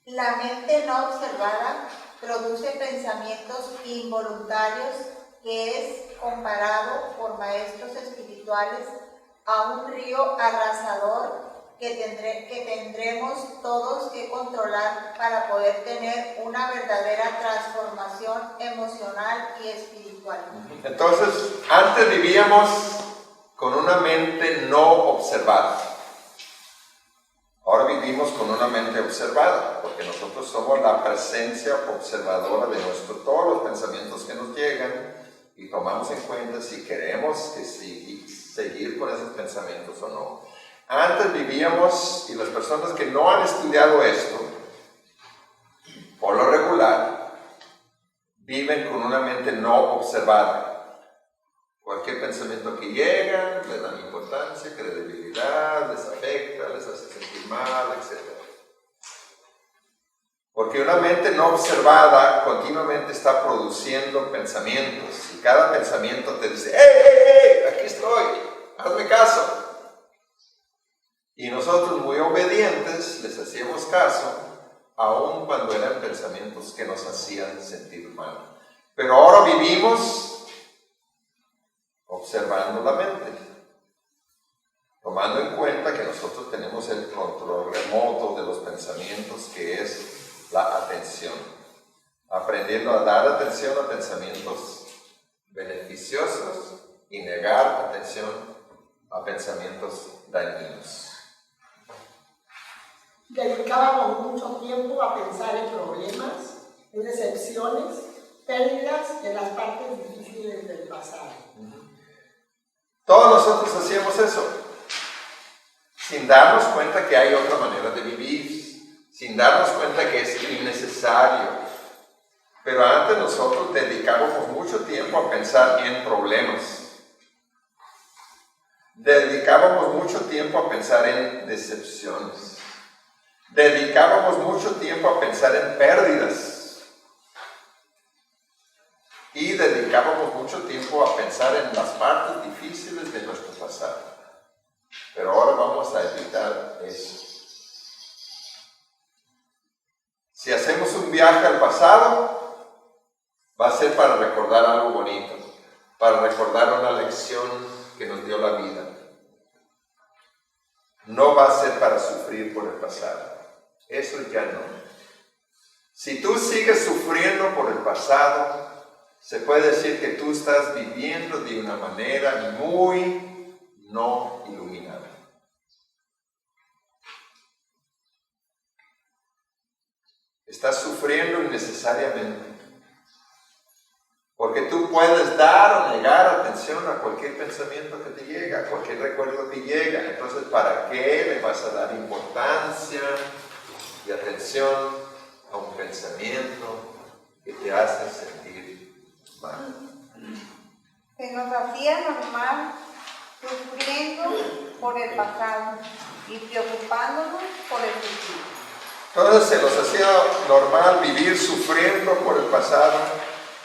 La mente no observada produce pensamientos involuntarios que es comparado por maestros espirituales a un río arrasador que tendremos todos que controlar para poder tener una verdadera transformación emocional y espiritual. Entonces, antes vivíamos con una mente no observada. Ahora vivimos con una mente observada, porque nosotros somos la presencia observadora de todos los pensamientos que nos llegan y tomamos en cuenta si queremos seguir con esos pensamientos o no. Antes vivíamos, y las personas que no han estudiado esto, por lo regular, viven con una mente no observada. Cualquier pensamiento que llega, le dan importancia, credibilidad, les afecta, les hace sentir mal, etc. Porque una mente no observada continuamente está produciendo pensamientos, y cada pensamiento te dice, ¡hey, aquí estoy! ¡Hazme caso! Y nosotros, muy obedientes, les hacíamos caso, aun cuando eran pensamientos que nos hacían sentir mal. Pero ahora vivimos observando la mente, tomando en cuenta que nosotros tenemos el control remoto de los pensamientos, que es la atención. Aprendiendo a dar atención a pensamientos beneficiosos y negar atención a pensamientos dañinos. Dedicábamos mucho tiempo a pensar en problemas, en decepciones, pérdidas en las partes difíciles del pasado. Todos nosotros hacíamos eso, sin darnos cuenta que hay otra manera de vivir, sin darnos cuenta que es innecesario. Pero antes nosotros dedicábamos mucho tiempo a pensar en problemas. Dedicábamos mucho tiempo a pensar en decepciones. Dedicábamos mucho tiempo a pensar en pérdidas. Y dedicábamos mucho tiempo a pensar en las partes difíciles de nuestro pasado. Pero ahora vamos a evitar eso. Si hacemos un viaje al pasado, va a ser para recordar algo bonito, para recordar una lección que nos dio la vida. No va a ser para sufrir por el pasado. Eso ya no. Si tú sigues sufriendo por el pasado, se puede decir que tú estás viviendo de una manera muy no iluminada. Estás sufriendo innecesariamente. Porque tú puedes dar o negar atención a cualquier pensamiento que te llega, a cualquier recuerdo que llega. Entonces, ¿para qué le vas a dar importancia y atención a un pensamiento que te hace sentir mal? Se nos hacía normal pasado y preocupándonos por el futuro. Entonces se nos hacía normal vivir sufriendo por el pasado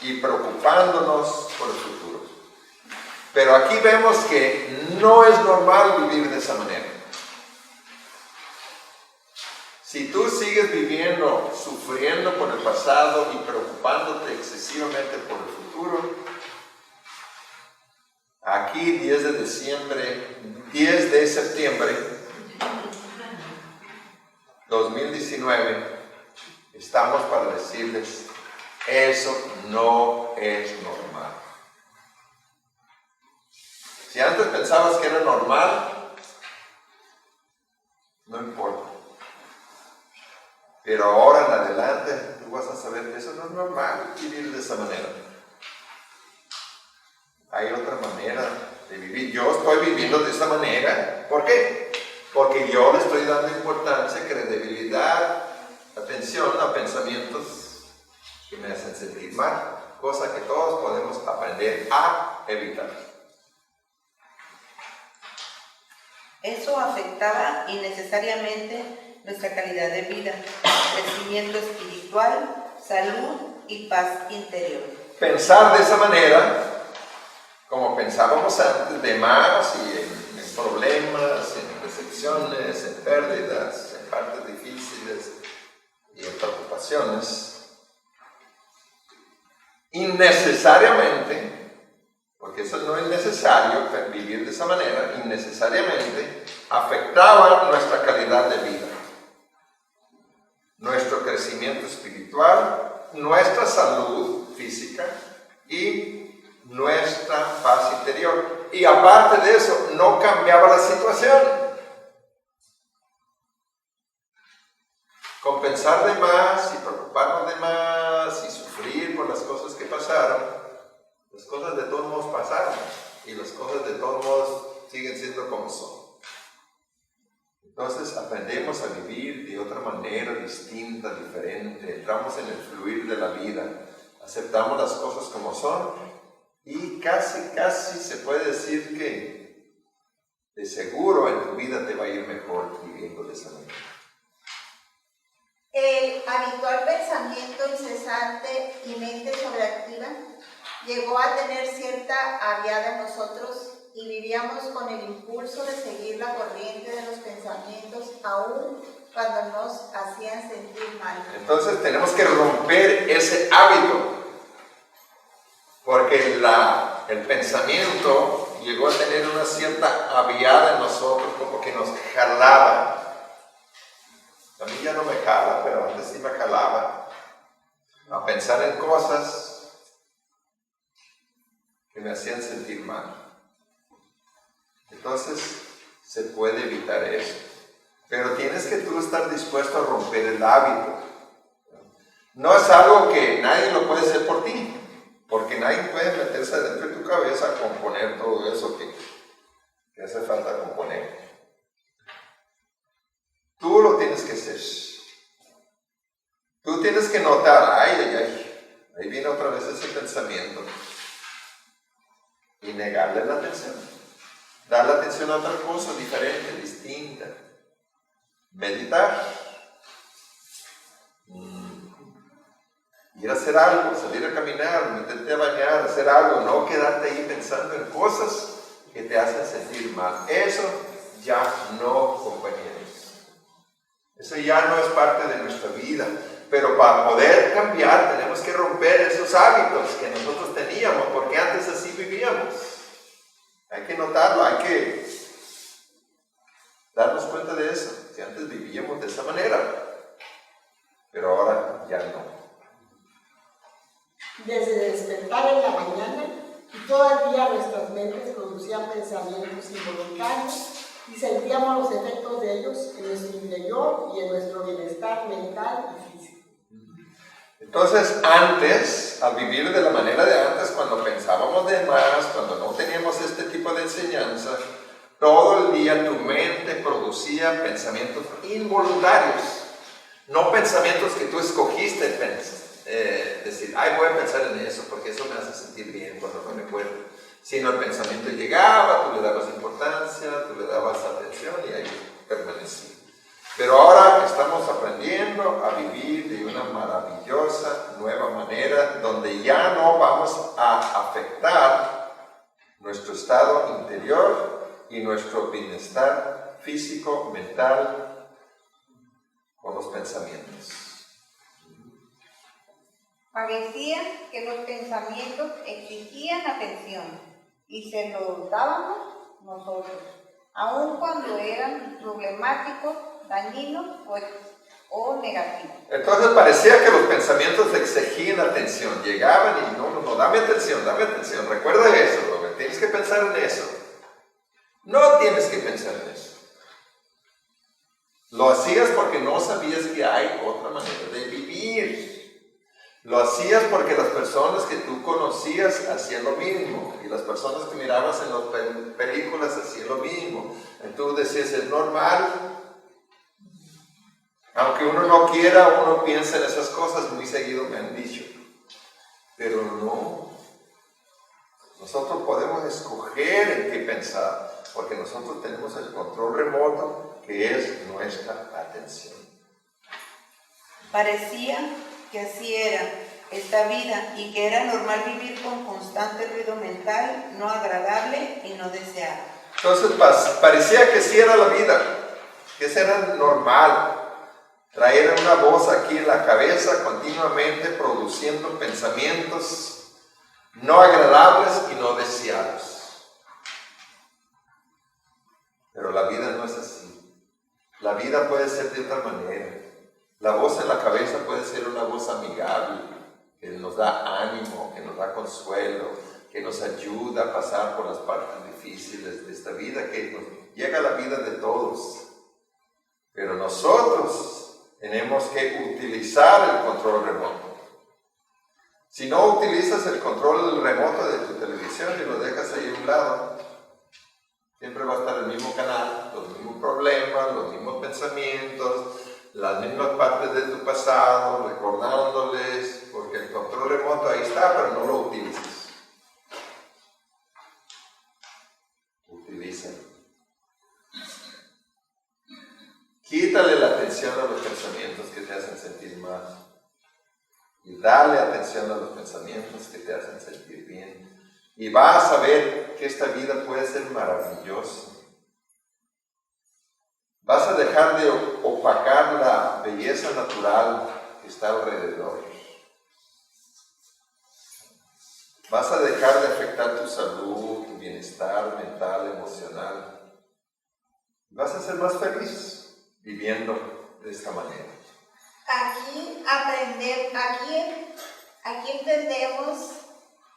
y preocupándonos por el futuro. Pero aquí vemos que no es normal vivir de esa manera. Si tú sigues viviendo, sufriendo por el pasado y preocupándote excesivamente por el futuro, aquí 10 de septiembre 2019, estamos para decirles, eso no es normal. Si antes pensabas que era normal, no importa. Pero ahora en adelante tú vas a saber que eso no es normal vivir de esa manera. Hay otra manera de vivir. Yo estoy viviendo de esa manera. ¿Por qué? Porque yo le estoy dando importancia, credibilidad, atención a pensamientos que me hacen sentir mal, cosa que todos podemos aprender a evitar. Eso afectaba innecesariamente nuestra calidad de vida, crecimiento espiritual, salud y paz interior. Pensar de esa manera, como pensábamos antes, de más y en problemas, en decepciones, en pérdidas, en partes difíciles y en preocupaciones, innecesariamente, porque eso no es necesario vivir de esa manera, innecesariamente afectaba nuestra calidad de vida, nuestro crecimiento espiritual, nuestra salud física y nuestra paz interior. Y aparte de eso, no cambiaba la situación. Con pensar de más y preocuparnos de más y sufrir por las cosas que pasaron, las cosas de todos modos pasaron y las cosas de todos modos siguen siendo como son. Entonces aprendemos a vivir de otra manera distinta, diferente, entramos en el fluir de la vida, aceptamos las cosas como son y casi se puede decir que de seguro en tu vida te va a ir mejor viviendo de esa manera. El habitual pensamiento incesante y mente sobreactiva llegó a tener cierta aviada en nosotros y vivíamos con el impulso de seguir la corriente de los pensamientos aún cuando nos hacían sentir mal. Entonces tenemos que romper ese hábito, porque el pensamiento llegó a tener una cierta aviada en nosotros, como que nos jalaba. A mí ya no me jala, pero antes sí me jalaba a pensar en cosas que me hacían sentir mal. Entonces se puede evitar eso, pero tienes que tú estar dispuesto a romper el hábito. No es algo que nadie lo puede hacer por ti, porque nadie puede meterse dentro de tu cabeza a componer todo eso que hace falta componer. Tú lo tienes que hacer. Tú tienes que notar, ahí viene otra vez ese pensamiento, y negarle la atención. Dar la atención a otra cosa diferente, distinta. Meditar. Ir a hacer algo, salir a caminar, meterte a bañar, hacer algo, no quedarte ahí pensando en cosas que te hacen sentir mal. Eso ya no, compañeros. Eso ya no es parte de nuestra vida. Pero para poder cambiar tenemos que romper esos hábitos que nosotros teníamos, porque antes así vivíamos. Hay que notarlo, hay que darnos cuenta de eso, que antes vivíamos de esa manera, pero ahora ya no. Desde despertar en la mañana y todo el día nuestras mentes producían pensamientos involuntarios y sentíamos los efectos de ellos en nuestro interior y en nuestro bienestar mental y físico. Entonces antes, al vivir de la manera de antes, cuando pensábamos de más, cuando no teníamos este tipo de enseñanza, todo el día tu mente producía pensamientos involuntarios, no pensamientos que tú escogiste decir, voy a pensar en eso porque eso me hace sentir bien cuando me recuerdo, Sino el pensamiento llegaba, tú le dabas importancia, tú le dabas atención y ahí permanecía. Pero ahora estamos aprendiendo a vivir de una maravillosa nueva manera donde ya no vamos a afectar nuestro estado interior y nuestro bienestar físico, mental, con los pensamientos. Parecía que los pensamientos exigían atención y se los dábamos nosotros, aun cuando eran problemáticos, dañinos o negativos. Entonces parecía que los pensamientos exigían atención, llegaban y no, dame atención, recuerda eso, Robert, tienes que pensar en eso. No tienes que pensar en eso. Lo hacías porque no sabías que hay otra manera de vivir. Lo hacías porque las personas que tú conocías hacían lo mismo y las personas que mirabas en las películas hacían lo mismo. Entonces tú decías, es normal. Aunque uno no quiera, uno piensa en esas cosas, muy seguido me han dicho. Pero no. Nosotros podemos escoger en qué pensar, porque nosotros tenemos el control remoto que es nuestra atención. Parecía que así era esta vida y que era normal vivir con constante ruido mental, no agradable y no deseado. Entonces parecía que sí era la vida, que eso era normal. Traer una voz aquí en la cabeza continuamente produciendo pensamientos no agradables y no deseados. Pero la vida no es así. La vida puede ser de otra manera. La voz en la cabeza puede ser una voz amigable, que nos da ánimo, que nos da consuelo, que nos ayuda a pasar por las partes difíciles de esta vida, que nos llega a la vida de todos. Pero nosotros tenemos que utilizar el control remoto. Si no utilizas el control remoto de tu televisión y lo dejas ahí a un lado, siempre va a estar el mismo canal, los mismos problemas, los mismos pensamientos, las mismas partes de tu pasado, recordándoles, porque el control remoto ahí está, pero no lo utilizas. Utilízalo. Quítale la atención a los pensamientos que te hacen sentir mal y dale atención a los pensamientos que te hacen sentir bien. Y vas a ver que esta vida puede ser maravillosa. Vas a dejar de opacar la belleza natural que está alrededor. Vas a dejar de afectar tu salud, tu bienestar mental, emocional. Vas a ser más feliz viviendo de esta manera. Aquí entendemos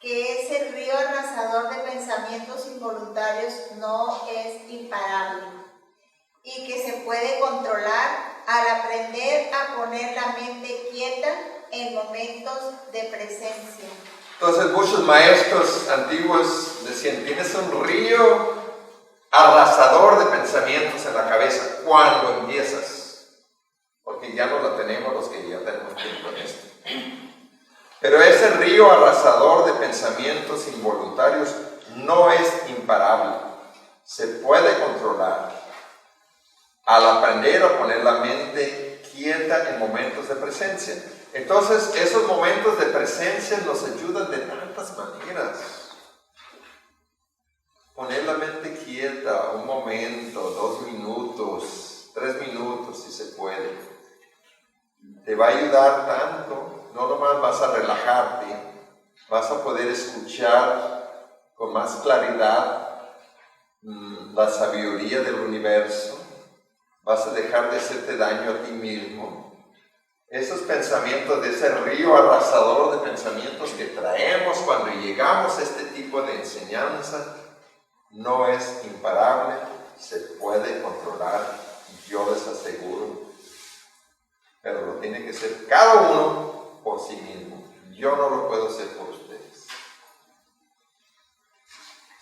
que ese río arrasador de pensamientos involuntarios no es imparable y que se puede controlar al aprender a poner la mente quieta en momentos de presencia. Entonces muchos maestros antiguos decían, tienes un río arrasador de pensamientos en la cabeza cuando empiezas, porque ya no lo tenemos los que ya tenemos tiempo en esto. Pero ese río arrasador de pensamientos involuntarios no es imparable, se puede controlar al aprender a poner la mente quieta en momentos de presencia. Entonces esos momentos de presencia nos ayudan de tantas maneras. Poner la mente quieta, un momento, 2 minutos, 3 minutos si se puede. Te va a ayudar tanto, no nomás vas a relajarte, vas a poder escuchar con más claridad la sabiduría del universo, vas a dejar de hacerte daño a ti mismo. Esos pensamientos de ese río arrasador de pensamientos que traemos cuando llegamos a este tipo de enseñanza, no es imparable, se puede controlar, yo les aseguro, pero lo tiene que hacer cada uno por sí mismo. Yo no lo puedo hacer por ustedes.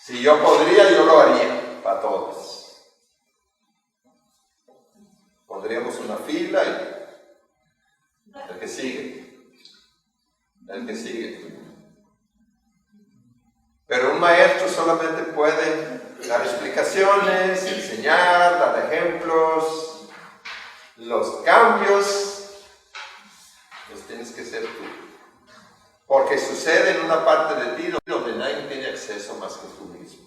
Si yo podría, yo lo haría para todos. Pondríamos una fila y el que sigue. Pero un maestro solamente puede dar explicaciones, enseñar, dar ejemplos. Los cambios los tienes que hacer tú. Porque sucede en una parte de ti donde nadie tiene acceso más que tú mismo.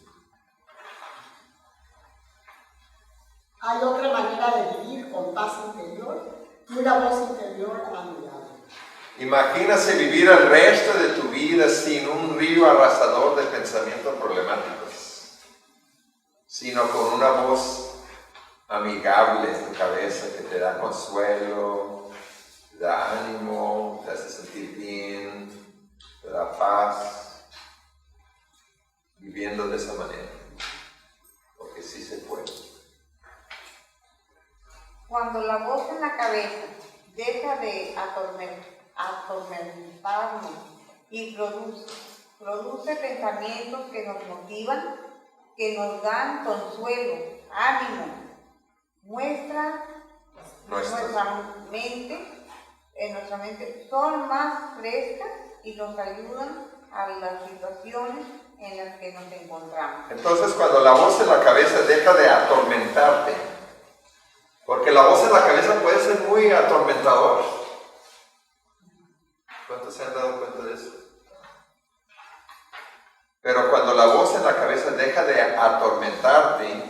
Hay otra manera de vivir con paz interior y una voz interior a mi lado. Imagínate vivir el resto de tu vida sin un río arrasador de pensamientos problemáticos, sino con una voz amigable en tu cabeza que te da consuelo, te da ánimo, te hace sentir bien, te da paz, viviendo de esa manera, porque sí se puede. Cuando la voz en la cabeza deja de atormentarnos y produce pensamientos que nos motivan, que nos dan consuelo, ánimo, nuestra mente son más frescas y nos ayudan a las situaciones en las que nos encontramos. Entonces, cuando la voz en la cabeza deja de atormentarte, porque la voz en la cabeza puede ser muy atormentador. ¿Cuántos se han dado cuenta de eso? Pero cuando la voz en la cabeza deja de atormentarte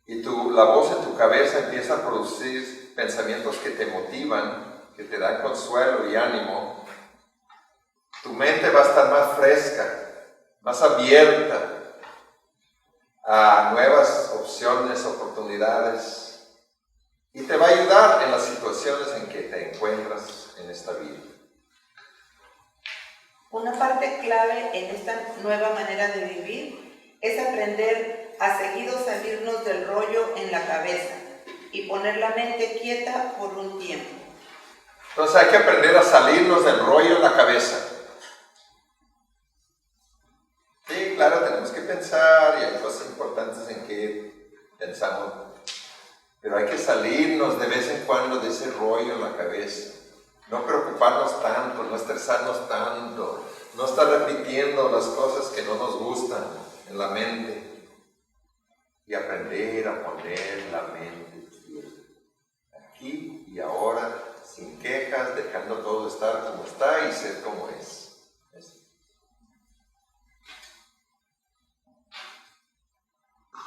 y la voz en tu cabeza empieza a producir pensamientos que te motivan, que te dan consuelo y ánimo, tu mente va a estar más fresca, más abierta a nuevas opciones, oportunidades, y te va a ayudar en las situaciones en que te encuentras en esta vida. Una parte clave en esta nueva manera de vivir es aprender a seguido salirnos del rollo en la cabeza y poner la mente quieta por un tiempo. Entonces hay que aprender a salirnos del rollo en la cabeza. Sí, claro, tenemos que pensar y hay cosas importantes en que pensamos, pero hay que salirnos de vez en cuando de ese rollo en la cabeza. No preocuparnos tanto, no estresarnos tanto, no estar repitiendo las cosas que no nos gustan en la mente y aprender a poner la mente aquí y ahora, sin quejas, dejando todo estar como está y ser como es.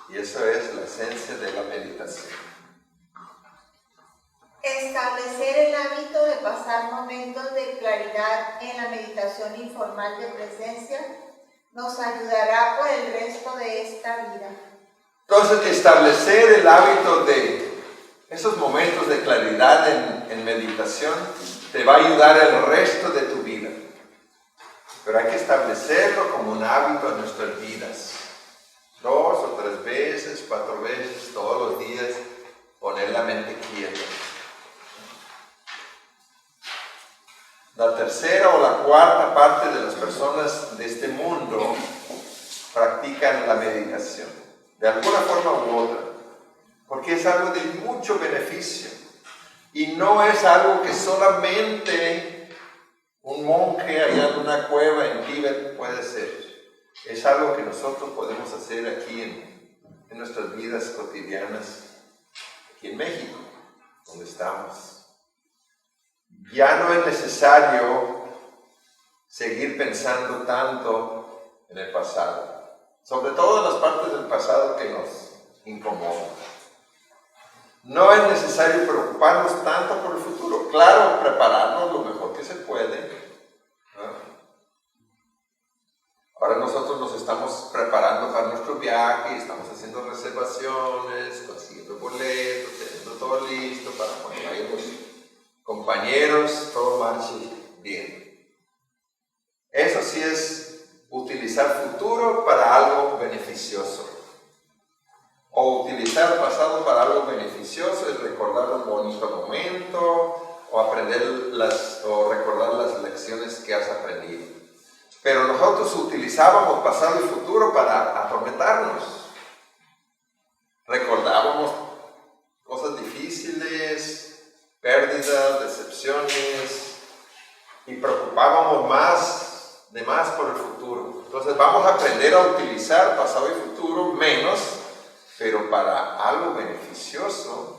Y eso es la esencia de la meditación. Establecer el hábito de pasar momentos de claridad en la meditación informal de presencia nos ayudará por el resto de esta vida. Entonces, establecer el hábito de esos momentos de claridad en meditación te va a ayudar el resto de tu vida. Pero hay que establecerlo como un hábito en nuestras vidas. 2 o 3 veces, 4 veces, todos los días, poner la mente quieta. La tercera o la cuarta parte de las personas de este mundo practican la meditación, de alguna forma u otra, porque es algo de mucho beneficio y no es algo que solamente un monje allá en una cueva en Tíbet puede hacer. Es algo que nosotros podemos hacer aquí en nuestras vidas cotidianas, aquí en México, donde estamos. Ya no es necesario seguir pensando tanto en el pasado, sobre todo en las partes del pasado que nos incomodan. No es necesario preocuparnos tanto por el futuro. Claro, prepararnos lo mejor que se puede, ¿no? Ahora nosotros nos estamos preparando para nuestro viaje, estamos haciendo reservaciones, consiguiendo boletos, teniendo todo listo para cuando vayamos compañeros, todo marche bien. Eso sí es utilizar futuro para algo beneficioso. O utilizar pasado para algo beneficioso es recordar un bonito momento o o recordar las lecciones que has aprendido. Pero nosotros utilizábamos pasado y futuro para atormentarnos. Recordábamos cosas difíciles, pérdidas, decepciones, y preocupábamos más por el futuro. Entonces vamos a aprender a utilizar pasado y futuro menos, pero para algo beneficioso,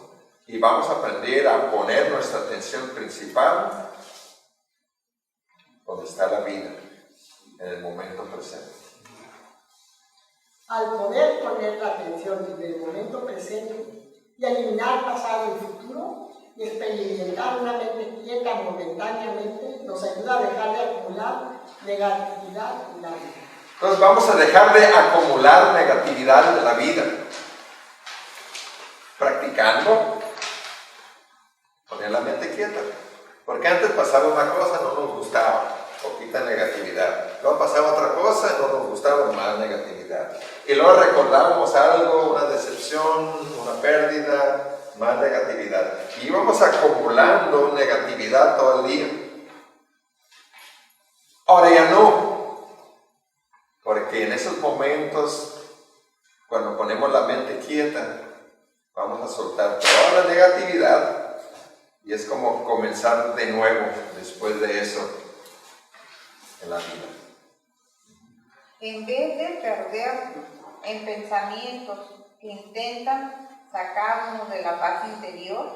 y vamos a aprender a poner nuestra atención principal donde está la vida, en el momento presente. Al poder poner la atención en el momento presente y eliminar pasado y futuro, y experimentar una mente quieta momentáneamente, nos ayuda a dejar de acumular negatividad en la vida. Entonces vamos a dejar de acumular negatividad en la vida, practicando poner la mente quieta. Porque antes pasaba una cosa, no nos gustaba, poquita negatividad. Luego pasaba otra cosa, no nos gustaba, más negatividad. Y luego recordábamos algo, una decepción, una pérdida, más negatividad. Y íbamos acumulando negatividad todo el día. Ahora ya no. Porque en esos momentos, cuando ponemos la mente quieta, vamos a soltar toda la negatividad y es como comenzar de nuevo después de eso en la vida. En vez de perder en pensamientos que intentan sacarnos de la paz interior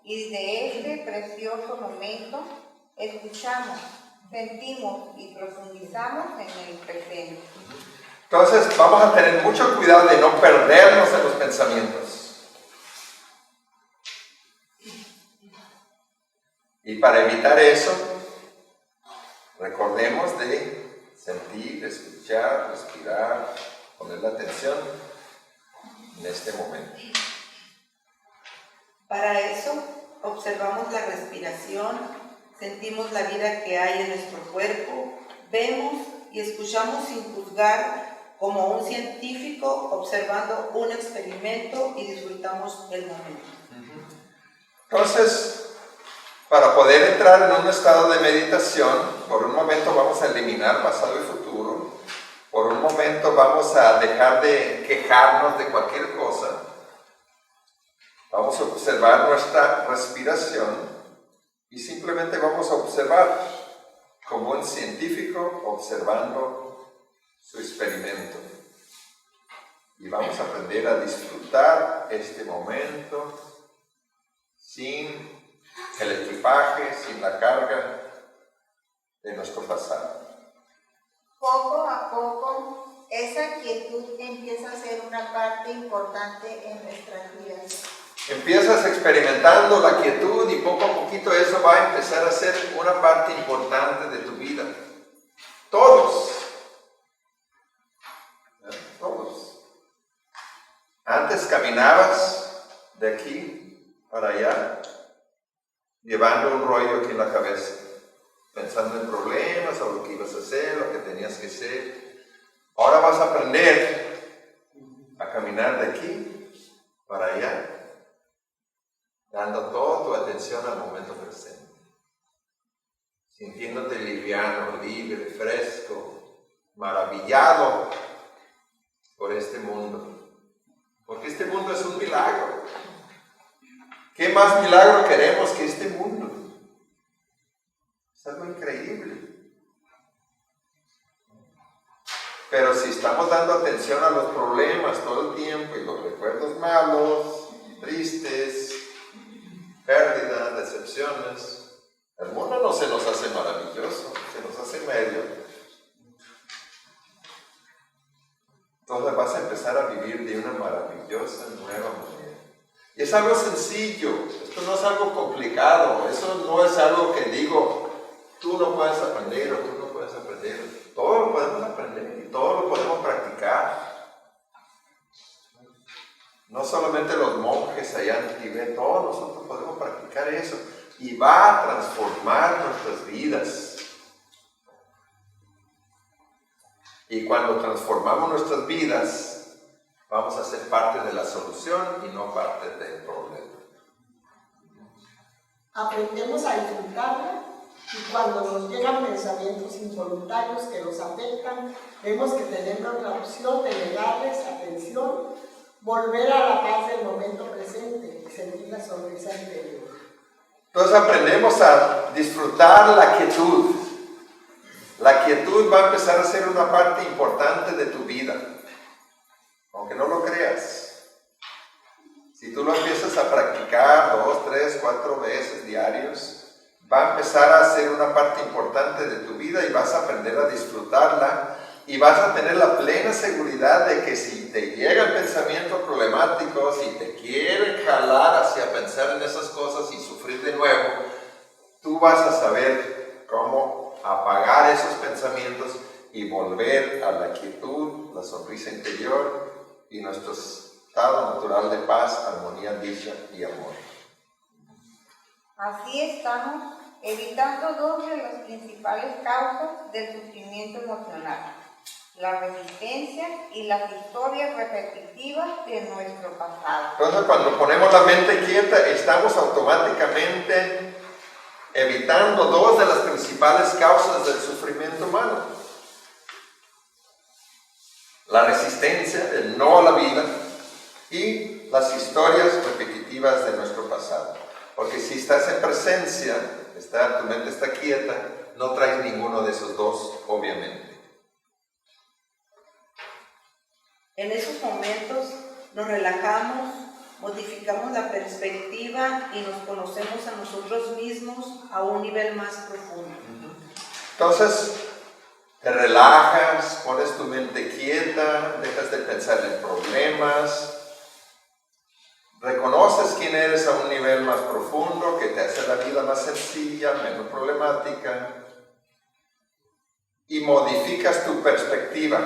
y de este precioso momento, escuchamos, sentimos y profundizamos en el presente. Entonces vamos a tener mucho cuidado de no perdernos en los pensamientos. Y para evitar eso, recordemos de sentir, escuchar, respirar, poner la atención en este momento. Para eso, observamos la respiración, sentimos la vida que hay en nuestro cuerpo, vemos y escuchamos sin juzgar como un científico observando un experimento y disfrutamos el momento. Entonces, para poder entrar en un estado de meditación, por un momento vamos a eliminar pasado y futuro, por un momento vamos a dejar de quejarnos de cualquier cosa, vamos a observar nuestra respiración y simplemente vamos a observar como un científico observando su experimento. Y vamos a aprender a disfrutar este momento sin el equipaje, sin la carga de nuestro pasado. Poco a poco, esa quietud empieza a ser una parte importante en nuestras vidas. Empiezas experimentando la quietud y poco a poquito eso va a empezar a ser una parte importante de tu vida. Todos. Todos. Antes caminabas de aquí para allá, llevando un rollo aquí en la cabeza, pensando en problemas o lo que ibas a hacer, lo que tenías que hacer. Ahora vas a aprender a caminar de aquí para allá, dando toda tu atención al momento presente, sintiéndote liviano, libre, fresco, maravillado por este mundo, porque este mundo es un milagro. ¿Qué más milagro queremos que este mundo? Es algo increíble. Pero si estamos dando atención a los problemas todo el tiempo y los recuerdos malos, tristes, pérdidas, decepciones, el mundo no se nos hace maravilloso, se nos hace medio. Entonces vas a empezar a vivir de una maravillosa nueva manera. Y es algo sencillo, esto no es algo complicado, eso no es algo que digo, tú no puedes aprender o tú no puedes aprender. Todo lo podemos aprender y todo lo podemos practicar. No solamente los monjes allá en Tibet, todos nosotros podemos practicar eso y va a transformar nuestras vidas. Y cuando transformamos nuestras vidas, vamos a ser parte de la solución y no parte del problema. Aprendemos a disfrutarla y cuando nos llegan pensamientos involuntarios que nos afectan, vemos que tenemos la opción de negarles atención, volver a la paz del momento presente y sentir la sonrisa interior. Entonces aprendemos a disfrutar la quietud. La quietud va a empezar a ser una parte importante de tu vida, aunque no lo creas. Si tú lo empiezas a practicar 2, 3, 4 veces diarios, va a empezar a ser una parte importante de tu vida y vas a aprender a disfrutarla y vas a tener la plena seguridad de que si te llegan pensamientos problemáticos, si te quieren jalar hacia pensar en esas cosas y sufrir de nuevo, tú vas a saber cómo apagar esos pensamientos y volver a la quietud, la sonrisa interior y nuestro estado natural de paz, armonía, dicha y amor. Así estamos evitando dos de las principales causas del sufrimiento emocional: la resistencia y las historias repetitivas de nuestro pasado. Entonces, cuando ponemos la mente quieta, estamos automáticamente evitando dos de las principales causas del sufrimiento humano: la resistencia, el no a la vida, y las historias repetitivas de nuestro pasado. Porque si estás en presencia, tu mente está quieta, no traes ninguno de esos dos, obviamente. En esos momentos nos relajamos, modificamos la perspectiva y nos conocemos a nosotros mismos a un nivel más profundo. Entonces, te relajas, pones tu mente quieta, dejas de pensar en problemas, reconoces quién eres a un nivel más profundo que te hace la vida más sencilla, menos problemática, y modificas tu perspectiva.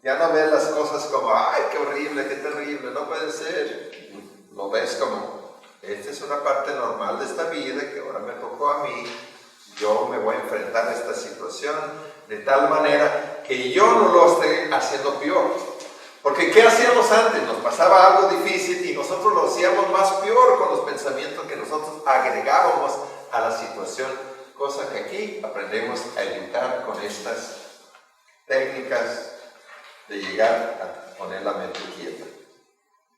Ya no ves las cosas como, ¡ay, qué horrible, qué terrible, no puede ser! Lo ves como, esta es una parte normal de esta vida que ahora me tocó a mí, yo me voy a enfrentar a esta situación de tal manera que yo no lo esté haciendo peor. Porque ¿qué hacíamos antes? Nos pasaba algo difícil y nosotros lo hacíamos más peor con los pensamientos que nosotros agregábamos a la situación, cosa que aquí aprendemos a evitar con estas técnicas de llegar a poner la mente quieta.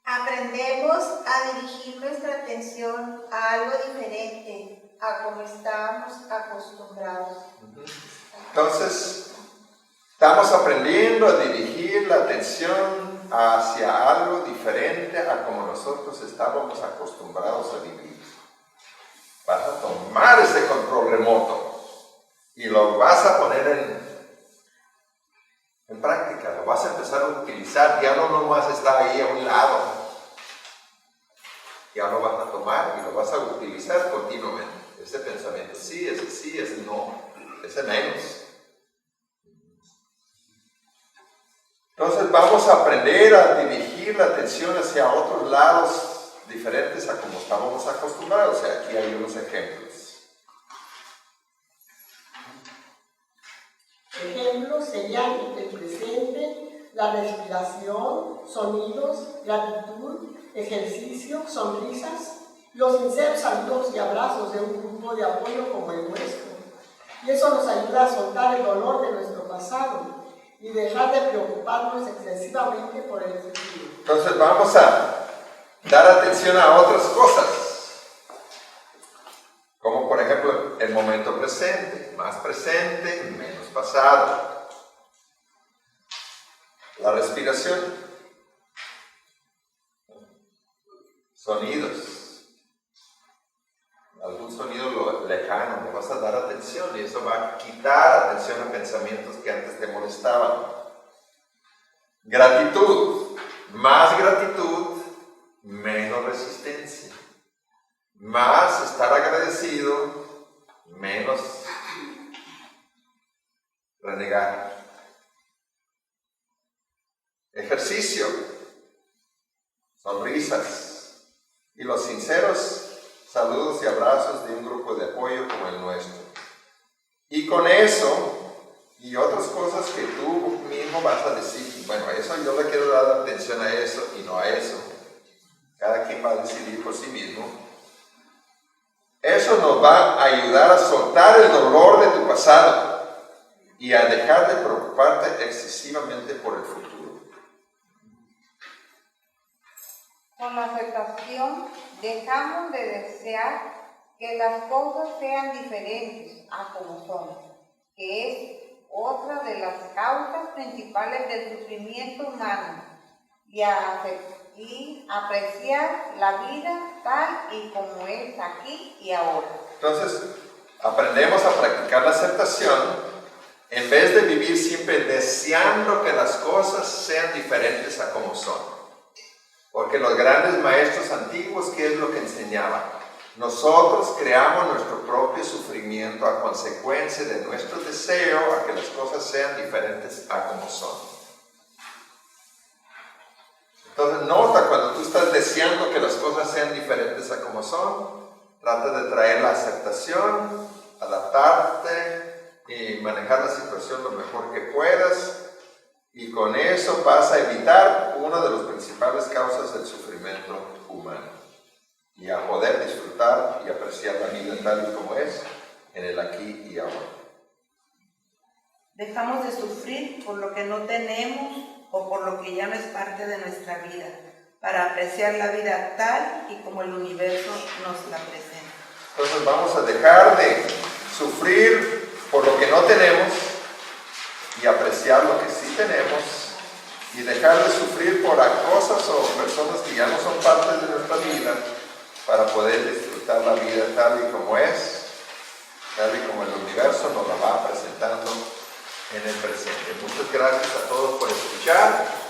Aprendemos a dirigir nuestra atención a algo diferente a como estábamos acostumbrados. Entonces, estamos aprendiendo a dirigir la atención hacia algo diferente a como nosotros estábamos acostumbrados a vivir. Vas a tomar ese control remoto y lo vas a poner en práctica, lo vas a empezar a utilizar, ya no nomás está ahí a un lado, ya lo vas a tomar y lo vas a utilizar continuamente. Ese pensamiento sí, ese no, ese menos. Entonces vamos a aprender a dirigir la atención hacia otros lados diferentes a como estábamos acostumbrados. O sea, aquí hay unos ejemplos. Ejemplos serían el presente, la respiración, sonidos, gratitud, ejercicio, sonrisas, los sinceros saludos y abrazos de un grupo de apoyo como el nuestro. Y eso nos ayuda a soltar el dolor de nuestro pasado y dejar de preocuparnos excesivamente por el futuro. Entonces vamos a dar atención a otras cosas, como por ejemplo el momento presente, más presente, menos pasado. La respiración, sonidos, algún sonido lejano, le vas a dar atención y eso va a quitar atención a pensamientos que antes te molestaban. Gratitud, más gratitud, menos resistencia. Más estar agradecido, menos renegar. Ejercicio, sonrisas y los sinceros saludos y abrazos de un grupo de apoyo como el nuestro. Y con eso y otras cosas que tú mismo vas a decir, bueno, eso yo le quiero dar atención a eso y no a eso. Cada quien va a decidir por sí mismo. Eso nos va a ayudar a soltar el dolor de tu pasado y a dejar de preocuparte excesivamente por el futuro. Con la aceptación dejamos de desear que las cosas sean diferentes a como son, que es otra de las causas principales del sufrimiento humano, y apreciar la vida tal y como es aquí y ahora. Entonces, aprendemos a practicar la aceptación en vez de vivir siempre deseando que las cosas sean diferentes a como son. Porque los grandes maestros antiguos, ¿qué es lo que enseñaban? Nosotros creamos nuestro propio sufrimiento a consecuencia de nuestro deseo a que las cosas sean diferentes a como son. Entonces nota cuando tú estás deseando que las cosas sean diferentes a como son, trata de traer la aceptación, adaptarte y manejar la situación lo mejor que puedas, y con eso vas a evitar una de las principales causas del sufrimiento humano y a poder disfrutar y apreciar la vida tal y como es en el aquí y ahora. Dejamos de sufrir por lo que no tenemos o por lo que ya no es parte de nuestra vida, para apreciar la vida tal y como el universo nos la presenta. Entonces vamos a dejar de sufrir por lo que no tenemos y apreciar lo que sí tenemos, y dejar de sufrir por cosas o personas que ya no son parte de nuestra vida, para poder disfrutar la vida tal y como es, tal y como el universo nos la va presentando en el presente. Muchas gracias a todos por escuchar.